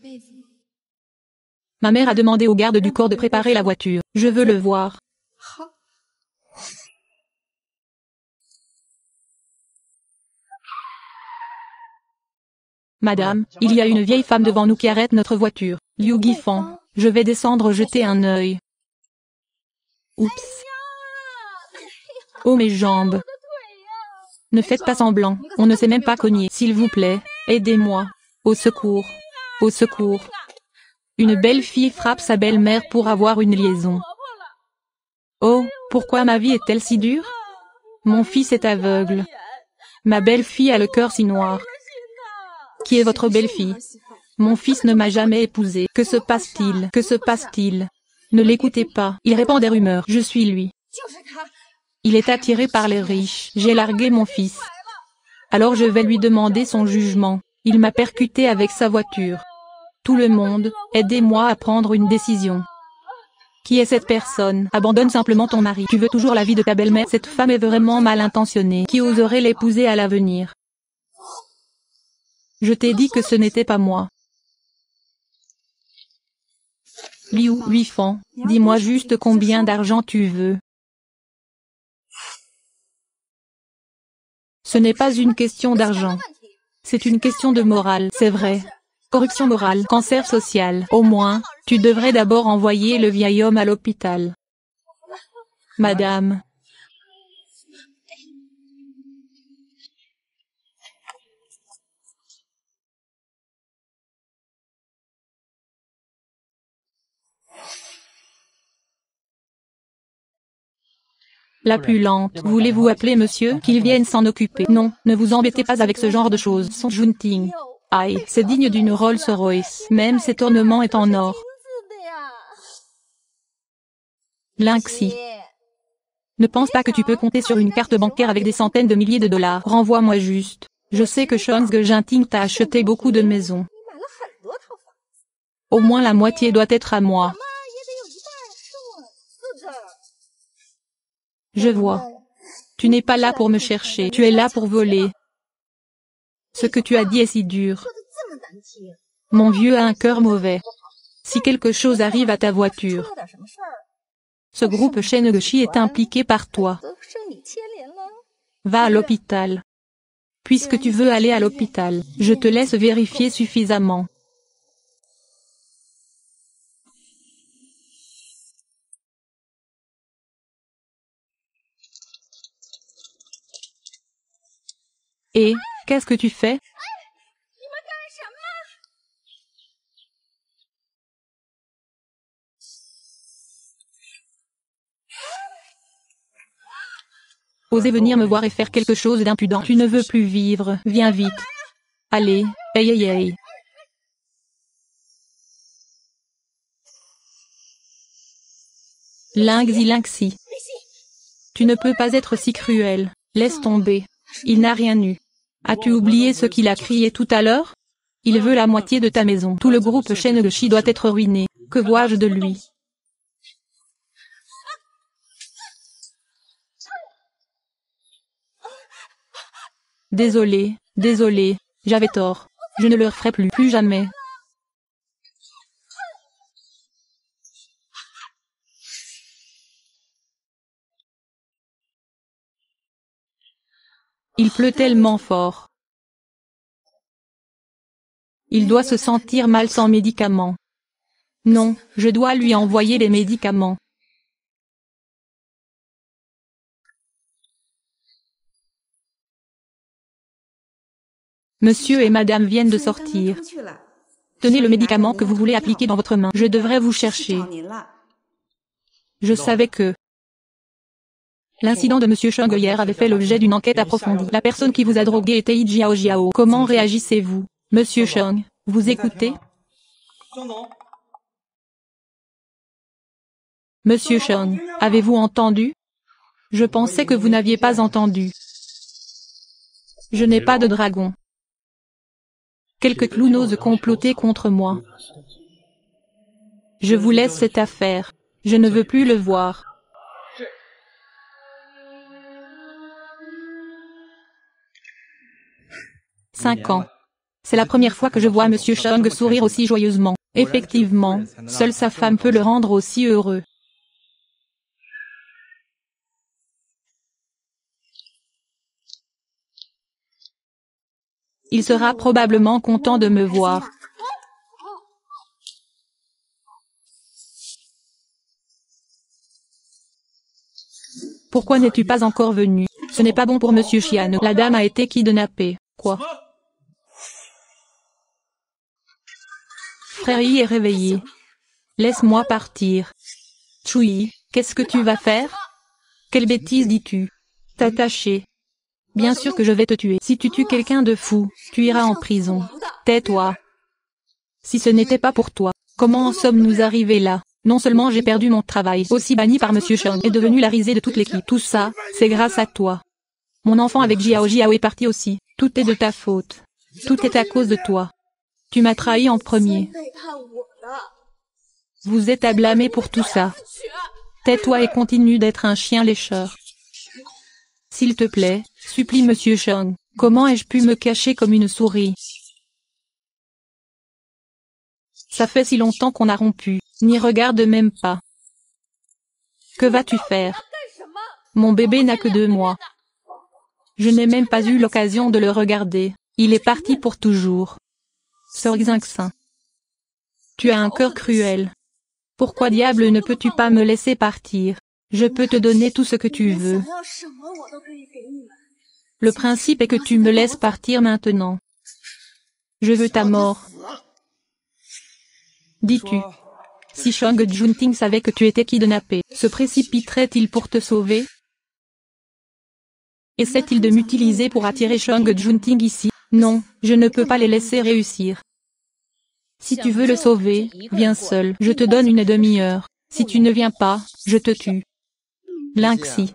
Ma mère a demandé au garde du corps de préparer la voiture. Je veux le voir. Madame, il y a une vieille femme devant nous qui arrête notre voiture. Liu Guifang, je vais descendre jeter un œil. Oups. Oh mes jambes. Ne faites pas semblant, on ne sait même pas cogner. S'il vous plaît, aidez-moi. Au secours. Au secours. Une belle fille frappe sa belle-mère pour avoir une liaison. Oh, pourquoi ma vie est-elle si dure? Mon fils est aveugle. Ma belle-fille a le cœur si noir. Qui est votre belle-fille? Mon fils ne m'a jamais épousée. Que se passe-t-il? Que se passe-t-il? Ne l'écoutez pas, il répand des rumeurs. Je suis lui. Il est attiré par les riches. J'ai largué mon fils. Alors je vais lui demander son jugement. Il m'a percuté avec sa voiture. Tout le monde, aidez-moi à prendre une décision. Qui est cette personne? Abandonne simplement ton mari. Tu veux toujours la vie de ta belle-mère. Cette femme est vraiment mal intentionnée. Qui oserait l'épouser à l'avenir? Je t'ai dit que ce n'était pas moi. Liu Guifang, dis-moi juste combien d'argent tu veux. Ce n'est pas une question d'argent. C'est une question de morale, c'est vrai. Corruption morale, cancer social. Au moins, tu devrais d'abord envoyer le vieil homme à l'hôpital. Madame. La plus lente. Voulez-vous appeler monsieur, qu'il vienne s'en occuper? Non, ne vous embêtez pas avec ce genre de choses. Son Junting. Aïe, c'est digne d'une Rolls-Royce. Même cet ornement est en or. Lynxi. Ne pense pas que tu peux compter sur une carte bancaire avec des centaines de milliers de dollars. Renvoie-moi juste. Je sais que Chang Jinting t'a acheté beaucoup de maisons. Au moins la moitié doit être à moi. Je vois. Tu n'es pas là pour me chercher, tu es là pour voler. Ce que tu as dit est si dur. Mon vieux a un cœur mauvais. Si quelque chose arrive à ta voiture, ce groupe Shengeshi est impliqué par toi. Va à l'hôpital. Puisque tu veux aller à l'hôpital, je te laisse vérifier suffisamment. Et, qu'est-ce que tu fais? Osez venir me voir et faire quelque chose d'impudent. Tu ne veux plus vivre, viens vite. Allez, aïe aïe aïe. Lingxi. Tu ne peux pas être si cruel, laisse tomber. Il n'a rien eu. As-tu oublié ce qu'il a crié tout à l'heure? Il veut la moitié de ta maison. Tout le groupe Shengeshi doit être ruiné. Que vois-je de lui? Désolé, j'avais tort. Je ne le referai plus jamais. Il pleut tellement fort. Il doit se sentir mal sans médicaments. Non, je dois lui envoyer les médicaments. Monsieur et madame viennent de sortir. Tenez le médicament que vous voulez appliquer dans votre main. Je devrais vous chercher. Je savais que l'incident de Monsieur Cheng hier avait fait l'objet d'une enquête approfondie. La personne qui vous a drogué était Yi Jiao. Comment réagissez-vous, Monsieur Cheng? Vous écoutez? Monsieur Cheng, avez-vous entendu? Je pensais que vous n'aviez pas entendu. Je n'ai pas de dragon. Quelques clowns osent comploter contre moi. Je vous laisse cette affaire. Je ne veux plus le voir. « 5 ans. C'est la première fois que je vois Monsieur Cheng sourire aussi joyeusement. Effectivement, seule sa femme peut le rendre aussi heureux. Il sera probablement content de me voir. Pourquoi n'es-tu pas encore venu? Ce n'est pas bon pour Monsieur Xian. La dame a été kidnappée. Quoi? Frère Yi est réveillé. Laisse-moi partir. Chui, qu'est-ce que tu vas faire? Quelle bêtise dis-tu? T'attacher. Bien sûr que je vais te tuer. Si tu tues quelqu'un de fou, tu iras en prison. Tais-toi. Si ce n'était pas pour toi, comment en sommes-nous arrivés là? Non seulement j'ai perdu mon travail, aussi banni par Monsieur Cheng, est devenu la risée de toute l'équipe. Tout ça, c'est grâce à toi. Mon enfant avec Jiao est parti aussi. Tout est de ta faute. Tout est à cause de toi. Tu m'as trahi en premier. Vous êtes à blâmer pour tout ça. Tais-toi et continue d'être un chien lécheur. S'il te plaît, supplie Monsieur Cheng, comment ai-je pu me cacher comme une souris? Ça fait si longtemps qu'on a rompu, n'y regarde même pas. Que vas-tu faire? Mon bébé n'a que 2 mois. Je n'ai même pas eu l'occasion de le regarder, il est parti pour toujours. Sœur Xinxin. Tu as un cœur cruel. Pourquoi diable ne peux-tu pas me laisser partir? Je peux te donner tout ce que tu veux. Le principe est que tu me laisses partir maintenant. Je veux ta mort. Dis-tu. Si Shang Junting savait que tu étais kidnappé, se précipiterait-il pour te sauver? Essaie-t-il de m'utiliser pour attirer Shang Junting ici? Non, je ne peux pas les laisser réussir. Si tu veux le sauver, viens seul. Je te donne une demi-heure. Si tu ne viens pas, je te tue. Lingxi.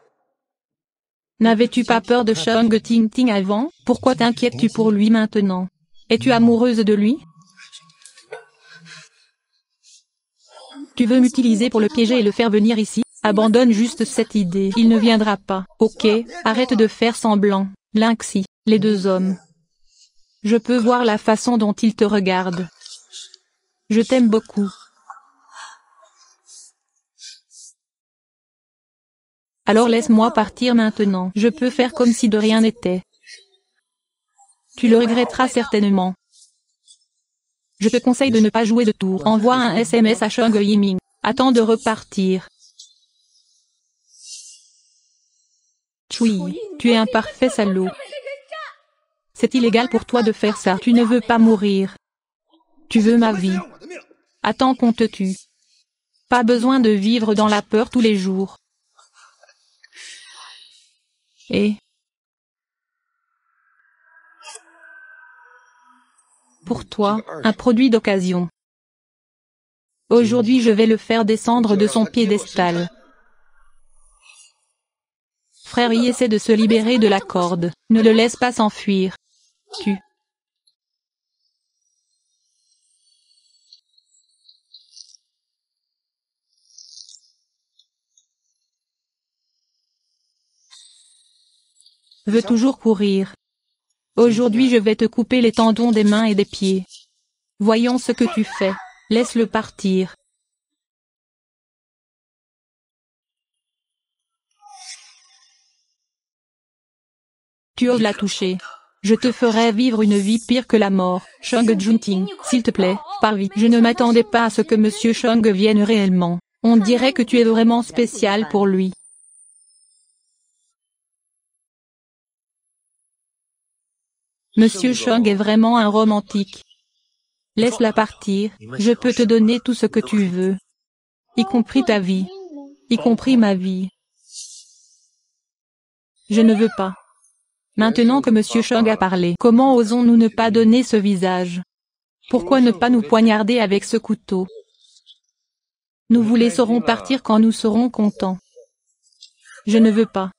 N'avais-tu pas peur de Shang Ting avant? Pourquoi t'inquiètes-tu pour lui maintenant? Es-tu amoureuse de lui? Tu veux m'utiliser pour le piéger et le faire venir ici? Abandonne juste cette idée. Il ne viendra pas. Ok, arrête de faire semblant. Lynxie, les deux hommes. Je peux voir la façon dont ils te regardent. Je t'aime beaucoup. Alors laisse-moi partir maintenant. Je peux faire comme si de rien n'était. Tu le regretteras certainement. Je te conseille de ne pas jouer de tour. Envoie un SMS à Chang Yiming. Attends de repartir. Chui, tu es un parfait salaud. C'est illégal pour toi de faire ça. Tu ne veux pas mourir. Tu veux ma vie. Attends qu'on te tue. Pas besoin de vivre dans la peur tous les jours. Et pour toi, un produit d'occasion. Aujourd'hui je vais le faire descendre de son piédestal. Frère y essaie de se libérer de la corde. Ne le laisse pas s'enfuir. Tu. Veux toujours courir. Aujourd'hui je vais te couper les tendons des mains et des pieds. Voyons ce que tu fais. Laisse-le partir. Tu oses la toucher. Je te ferai vivre une vie pire que la mort. Chang Junting, s'il te plaît, pars vite. Je ne m'attendais pas à ce que Monsieur Chang vienne réellement. On dirait que tu es vraiment spécial pour lui. Monsieur Chang est vraiment un romantique. Laisse-la partir, je peux te donner tout ce que tu veux. Y compris ta vie. Y compris ma vie. Je ne veux pas. Maintenant que Monsieur Chang a parlé, comment osons-nous ne pas donner ce visage? Pourquoi ne pas nous poignarder avec ce couteau? Nous vous laisserons partir quand nous serons contents. Je ne veux pas.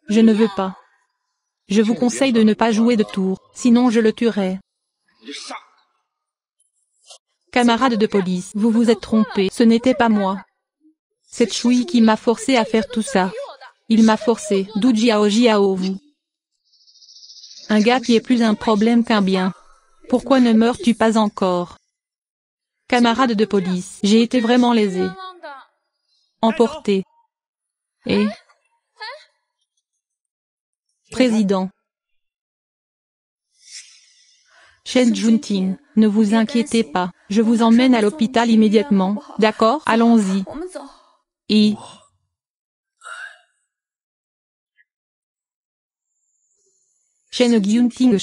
Je ne veux pas. Je vous conseille de ne pas jouer de tour, sinon je le tuerai. Camarade de police, vous vous êtes trompé, ce n'était pas moi. C'est Chui qui m'a forcé à faire tout ça. Il m'a forcé, d'où Jiao vous. Un gars qui est plus un problème qu'un bien. Pourquoi ne meurs-tu pas encore? Camarade de police, j'ai été vraiment lésé. Emporté. Et... Président. Chen Junting, ne vous inquiétez pas, je vous emmène à l'hôpital immédiatement, d'accord? Allons-y. Et... Chen Gyunting.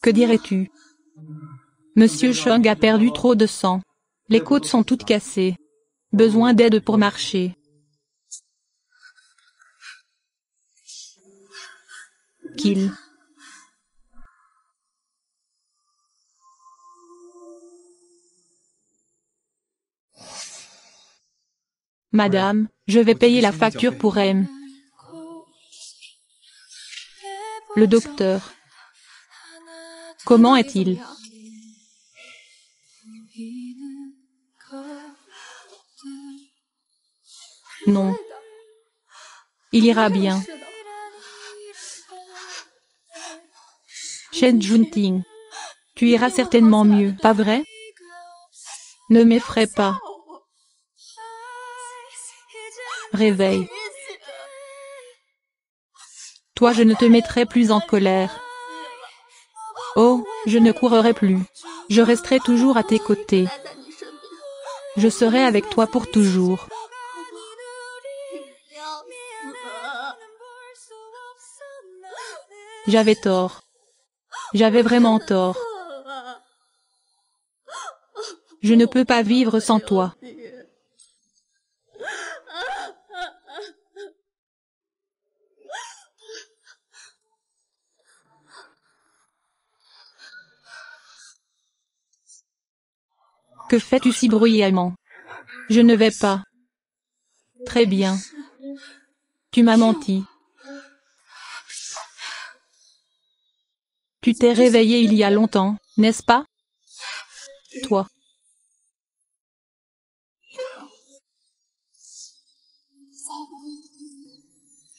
Que dirais-tu? Monsieur Chang a perdu trop de sang. Les côtes sont toutes cassées. Besoin d'aide pour marcher. Qu'il. Madame, je vais payer la facture pour M. Le docteur. Comment est-il? Non. Il ira bien. Chen Junting. Tu iras certainement mieux, pas vrai? Ne m'effraie pas. Réveille. Toi je ne te mettrai plus en colère. Oh, je ne courrai plus. Je resterai toujours à tes côtés. Je serai avec toi pour toujours. J'avais tort. J'avais vraiment tort. Je ne peux pas vivre sans toi. Que fais-tu si bruyamment? Je ne vais pas. Très bien. Tu m'as menti. Tu t'es réveillé il y a longtemps, n'est-ce pas? Toi.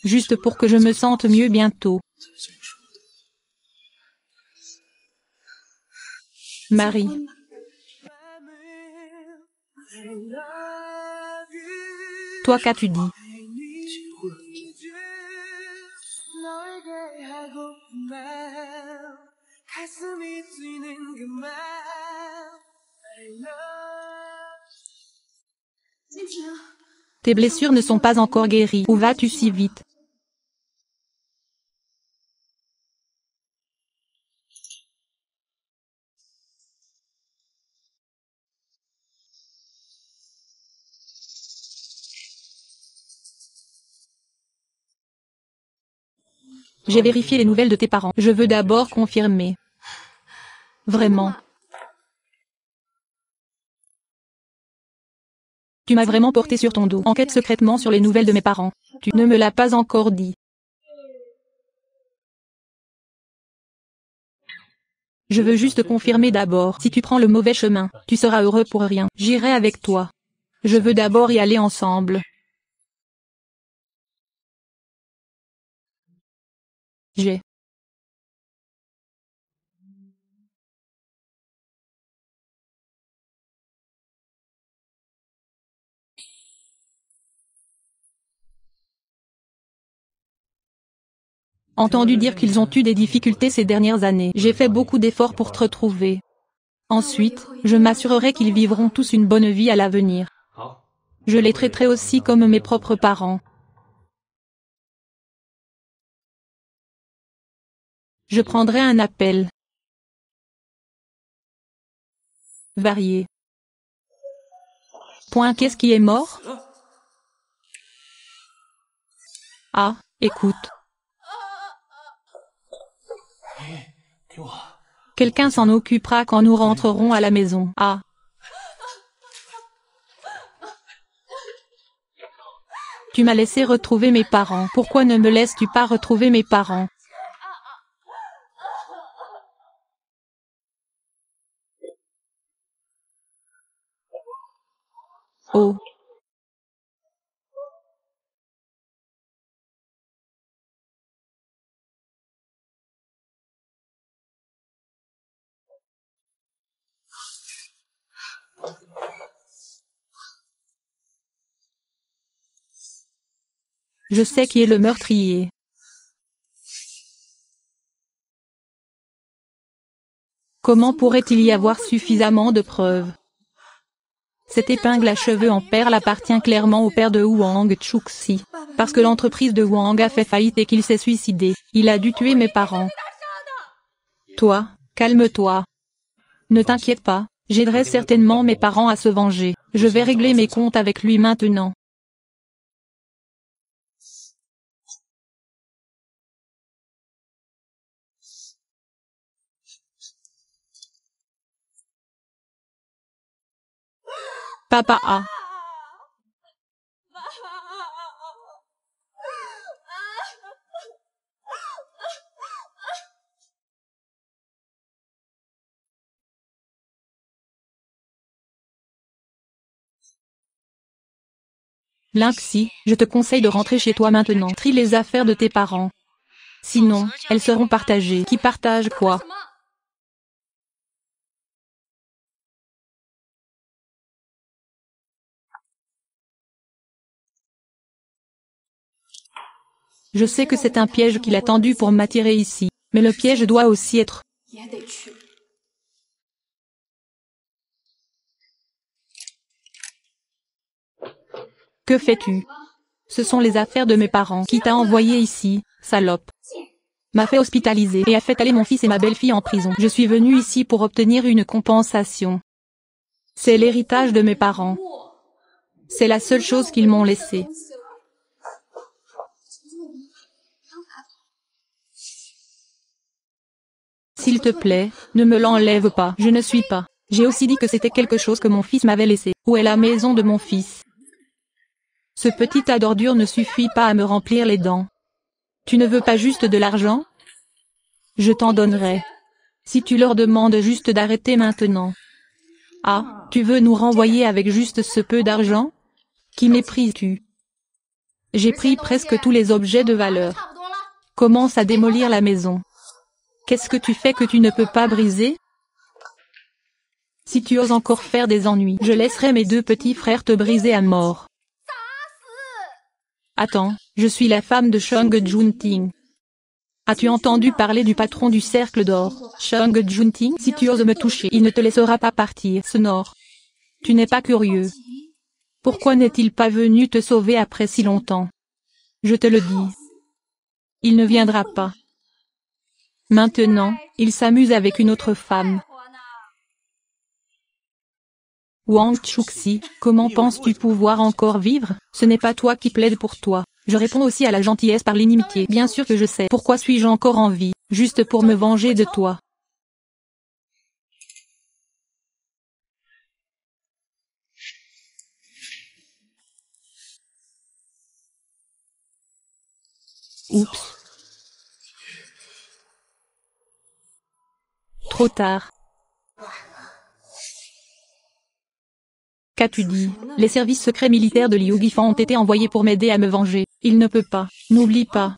Juste pour que je me sente mieux bientôt. Marie. Toi, qu'as-tu dit? Tes blessures ne sont pas encore guéries. Où vas-tu si vite? J'ai vérifié les nouvelles de tes parents. Je veux d'abord confirmer. Vraiment. Tu m'as vraiment porté sur ton dos. Enquête secrètement sur les nouvelles de mes parents. Tu ne me l'as pas encore dit. Je veux juste confirmer d'abord. Si tu prends le mauvais chemin, tu seras heureux pour rien. J'irai avec toi. Je veux d'abord y aller ensemble. J'ai. Entendu dire qu'ils ont eu des difficultés ces dernières années. J'ai fait beaucoup d'efforts pour te retrouver. Ensuite, je m'assurerai qu'ils vivront tous une bonne vie à l'avenir. Je les traiterai aussi comme mes propres parents. Je prendrai un appel. Varié. Point, qu'est-ce qui est mort? Ah, écoute. Quelqu'un s'en occupera quand nous rentrerons à la maison. Ah. Tu m'as laissé retrouver mes parents. Pourquoi ne me laisses-tu pas retrouver mes parents? Oh. Je sais qui est le meurtrier. Comment pourrait-il y avoir suffisamment de preuves? Cette épingle à cheveux en perles appartient clairement au père de Wang Chuxi. Parce que l'entreprise de Wang a fait faillite et qu'il s'est suicidé, il a dû tuer mes parents. Toi, calme-toi. Ne t'inquiète pas, j'aiderai certainement mes parents à se venger. Je vais régler mes comptes avec lui maintenant. Papa a. Lynxi, je te conseille de rentrer chez toi maintenant. Trie les affaires de tes parents. Sinon, elles seront partagées. Qui partage quoi? Je sais que c'est un piège qu'il a tendu pour m'attirer ici, mais le piège doit aussi être... Que fais-tu? Ce sont les affaires de mes parents. Qui t'a envoyé ici, salope? M'a fait hospitaliser et a fait aller mon fils et ma belle-fille en prison. Je suis venu ici pour obtenir une compensation. C'est l'héritage de mes parents. C'est la seule chose qu'ils m'ont laissée. S'il te plaît, ne me l'enlève pas. Je ne suis pas. J'ai aussi dit que c'était quelque chose que mon fils m'avait laissé. Où est la maison de mon fils? Ce petit tas d'ordures ne suffit pas à me remplir les dents. Tu ne veux pas juste de l'argent? Je t'en donnerai. Si tu leur demandes juste d'arrêter maintenant. Ah, tu veux nous renvoyer avec juste ce peu d'argent? Qui méprises-tu? J'ai pris presque tous les objets de valeur. Commence à démolir la maison. Qu'est-ce que tu fais que tu ne peux pas briser? Si tu oses encore faire des ennuis, je laisserai mes deux petits frères te briser à mort. Attends, je suis la femme de Shang Junting. As-tu entendu parler du patron du cercle d'or, Shang Junting? Si tu oses me toucher, il ne te laissera pas partir, Sonore. Tu n'es pas curieux. Pourquoi n'est-il pas venu te sauver après si longtemps? Je te le dis. Il ne viendra pas. Maintenant, il s'amuse avec une autre femme. Wang Chuxi, comment penses-tu pouvoir encore vivre? Ce n'est pas toi qui plaides pour toi. Je réponds aussi à la gentillesse par l'inimitié. Bien sûr que je sais. Pourquoi suis-je encore en vie? Juste pour me venger de toi. Oups. Trop tard. Qu'as-tu dit? Les services secrets militaires de Liu Gifan ont été envoyés pour m'aider à me venger. Il ne peut pas. N'oublie pas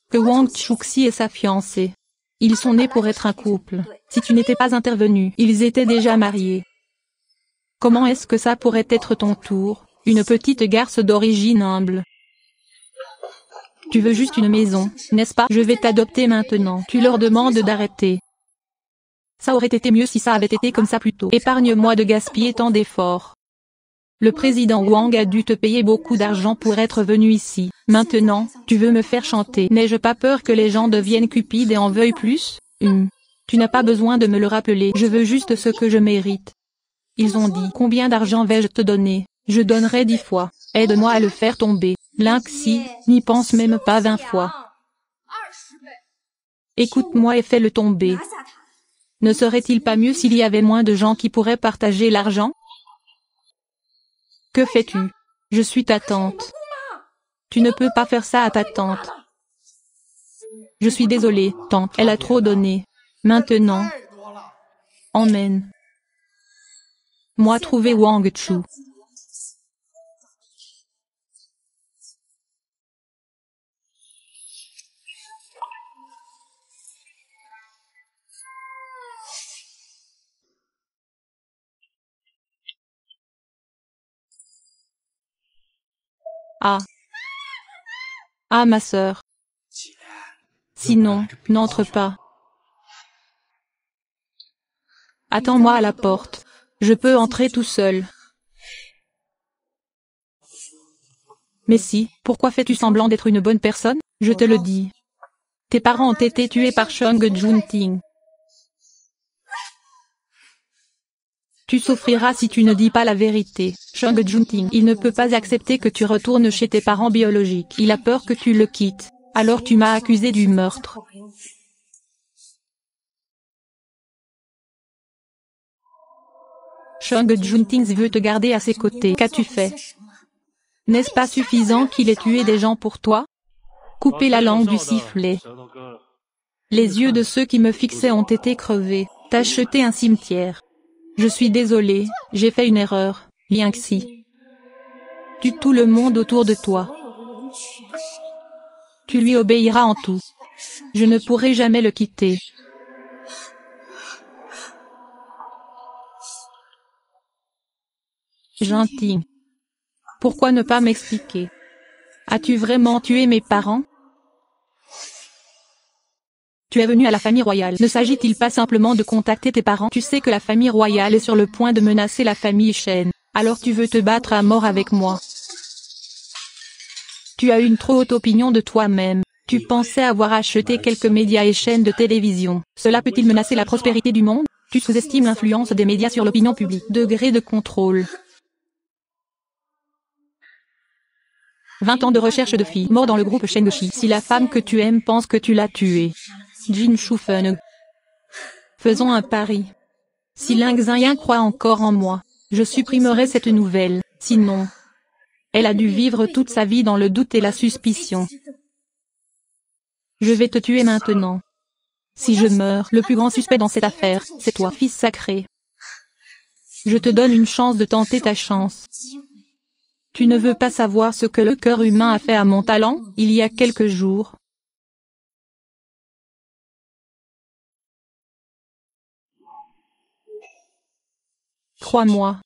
que Wang Chuxi est sa fiancée. Ils sont nés pour être un couple. Si tu n'étais pas intervenu, ils étaient déjà mariés. Comment est-ce que ça pourrait être ton tour, une petite garce d'origine humble? Tu veux juste une maison, n'est-ce pas? Je vais t'adopter maintenant. Tu leur demandes d'arrêter. Ça aurait été mieux si ça avait été comme ça plus tôt. Épargne-moi de gaspiller tant d'efforts. Le président Wang a dû te payer beaucoup d'argent pour être venu ici. Maintenant, tu veux me faire chanter. N'ai-je pas peur que les gens deviennent cupides et en veuillent plus? Tu n'as pas besoin de me le rappeler. Je veux juste ce que je mérite. Ils ont dit, combien d'argent vais-je te donner? Je donnerai 10 fois. Aide-moi à le faire tomber. Lynxi, n'y pense même pas 20 fois. Écoute-moi et fais-le tomber. Ne serait-il pas mieux s'il y avait moins de gens qui pourraient partager l'argent? Que fais-tu? Je suis ta tante. Tu ne peux pas faire ça à ta tante. Je suis désolée, tante, elle a trop donné. Maintenant, emmène. Moi trouver Wang Chu. Ah. Ah ma sœur. Sinon, n'entre pas. Attends-moi à la porte. Je peux entrer tout seul. Mais si, pourquoi fais-tu semblant d'être une bonne personne? Je te le dis. Tes parents ont été tués par Shang Junting. Tu souffriras si tu ne dis pas la vérité. Shang Junting, il ne peut pas accepter que tu retournes chez tes parents biologiques. Il a peur que tu le quittes. Alors tu m'as accusé du meurtre. Shang Junting veut te garder à ses côtés. Qu'as-tu fait? N'est-ce pas suffisant qu'il ait tué des gens pour toi? Couper la langue du sifflet. Les yeux de ceux qui me fixaient ont été crevés. T'as jeté un cimetière. Je suis désolé, j'ai fait une erreur, Lynxi. Tue tout le monde autour de toi. Tu lui obéiras en tout. Je ne pourrai jamais le quitter. Gentil. Pourquoi ne pas m'expliquer? As-tu vraiment tué mes parents? Tu es venu à la famille royale. Ne s'agit-il pas simplement de contacter tes parents? Tu sais que la famille royale est sur le point de menacer la famille Shen. Alors tu veux te battre à mort avec moi. Tu as une trop haute opinion de toi-même. Tu pensais avoir acheté quelques médias et chaînes de télévision. Cela peut-il menacer la prospérité du monde? Tu sous-estimes l'influence des médias sur l'opinion publique. Degré de contrôle. 20 ans de recherche de filles, mort dans le groupe Shengshi. Si la femme que tu aimes pense que tu l'as tuée. Jin Shufen. Faisons un pari. Si Ling Ziyan croit encore en moi, je supprimerai cette nouvelle, sinon... Elle a dû vivre toute sa vie dans le doute et la suspicion. Je vais te tuer maintenant. Si je meurs, le plus grand suspect dans cette affaire, c'est toi, fils sacré. Je te donne une chance de tenter ta chance. Tu ne veux pas savoir ce que le cœur humain a fait à mon talent, il y a quelques jours. Crois-moi.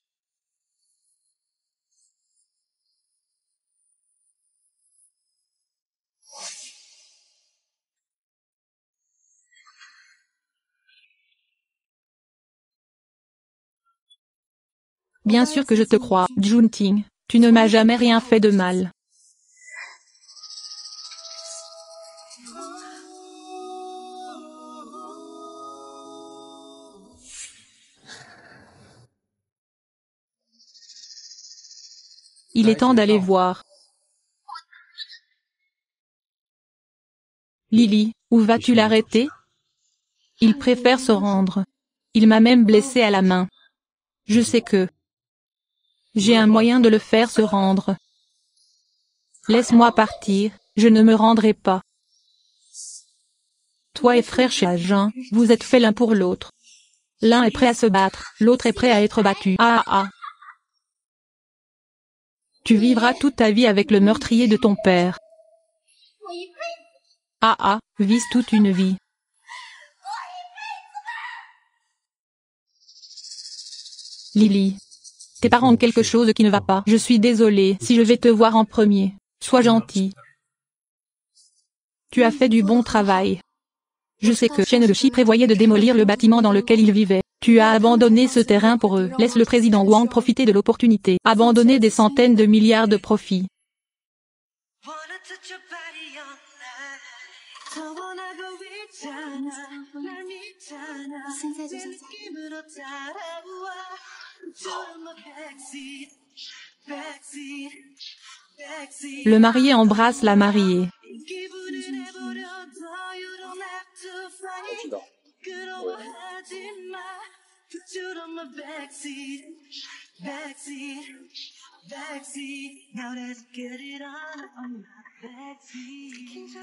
Bien sûr que je te crois, Junting. Tu ne m'as jamais rien fait de mal. Il est temps d'aller voir. Lily, où vas-tu l'arrêter? Il préfère se rendre. Il m'a même blessé à la main. Je sais que j'ai un moyen de le faire se rendre. Laisse-moi partir, je ne me rendrai pas. Toi et frère Shajin, vous êtes faits l'un pour l'autre. L'un est prêt à se battre, l'autre est prêt à être battu. Ah ah. Tu vivras toute ta vie avec le meurtrier de ton père. Ah ah, vise toute une vie. Lily. Tes parents ont quelque chose qui ne va pas. Je suis désolée si je vais te voir en premier. Sois gentil. Tu as fait du bon travail. Je sais que Chen Lechi prévoyait de démolir le bâtiment dans lequel il vivait. Tu as abandonné ce terrain pour eux. Laisse le président Wang profiter de l'opportunité. Abandonner des centaines de milliards de profits. Le marié embrasse la mariée. Backseat, now let's get it on. Backseat.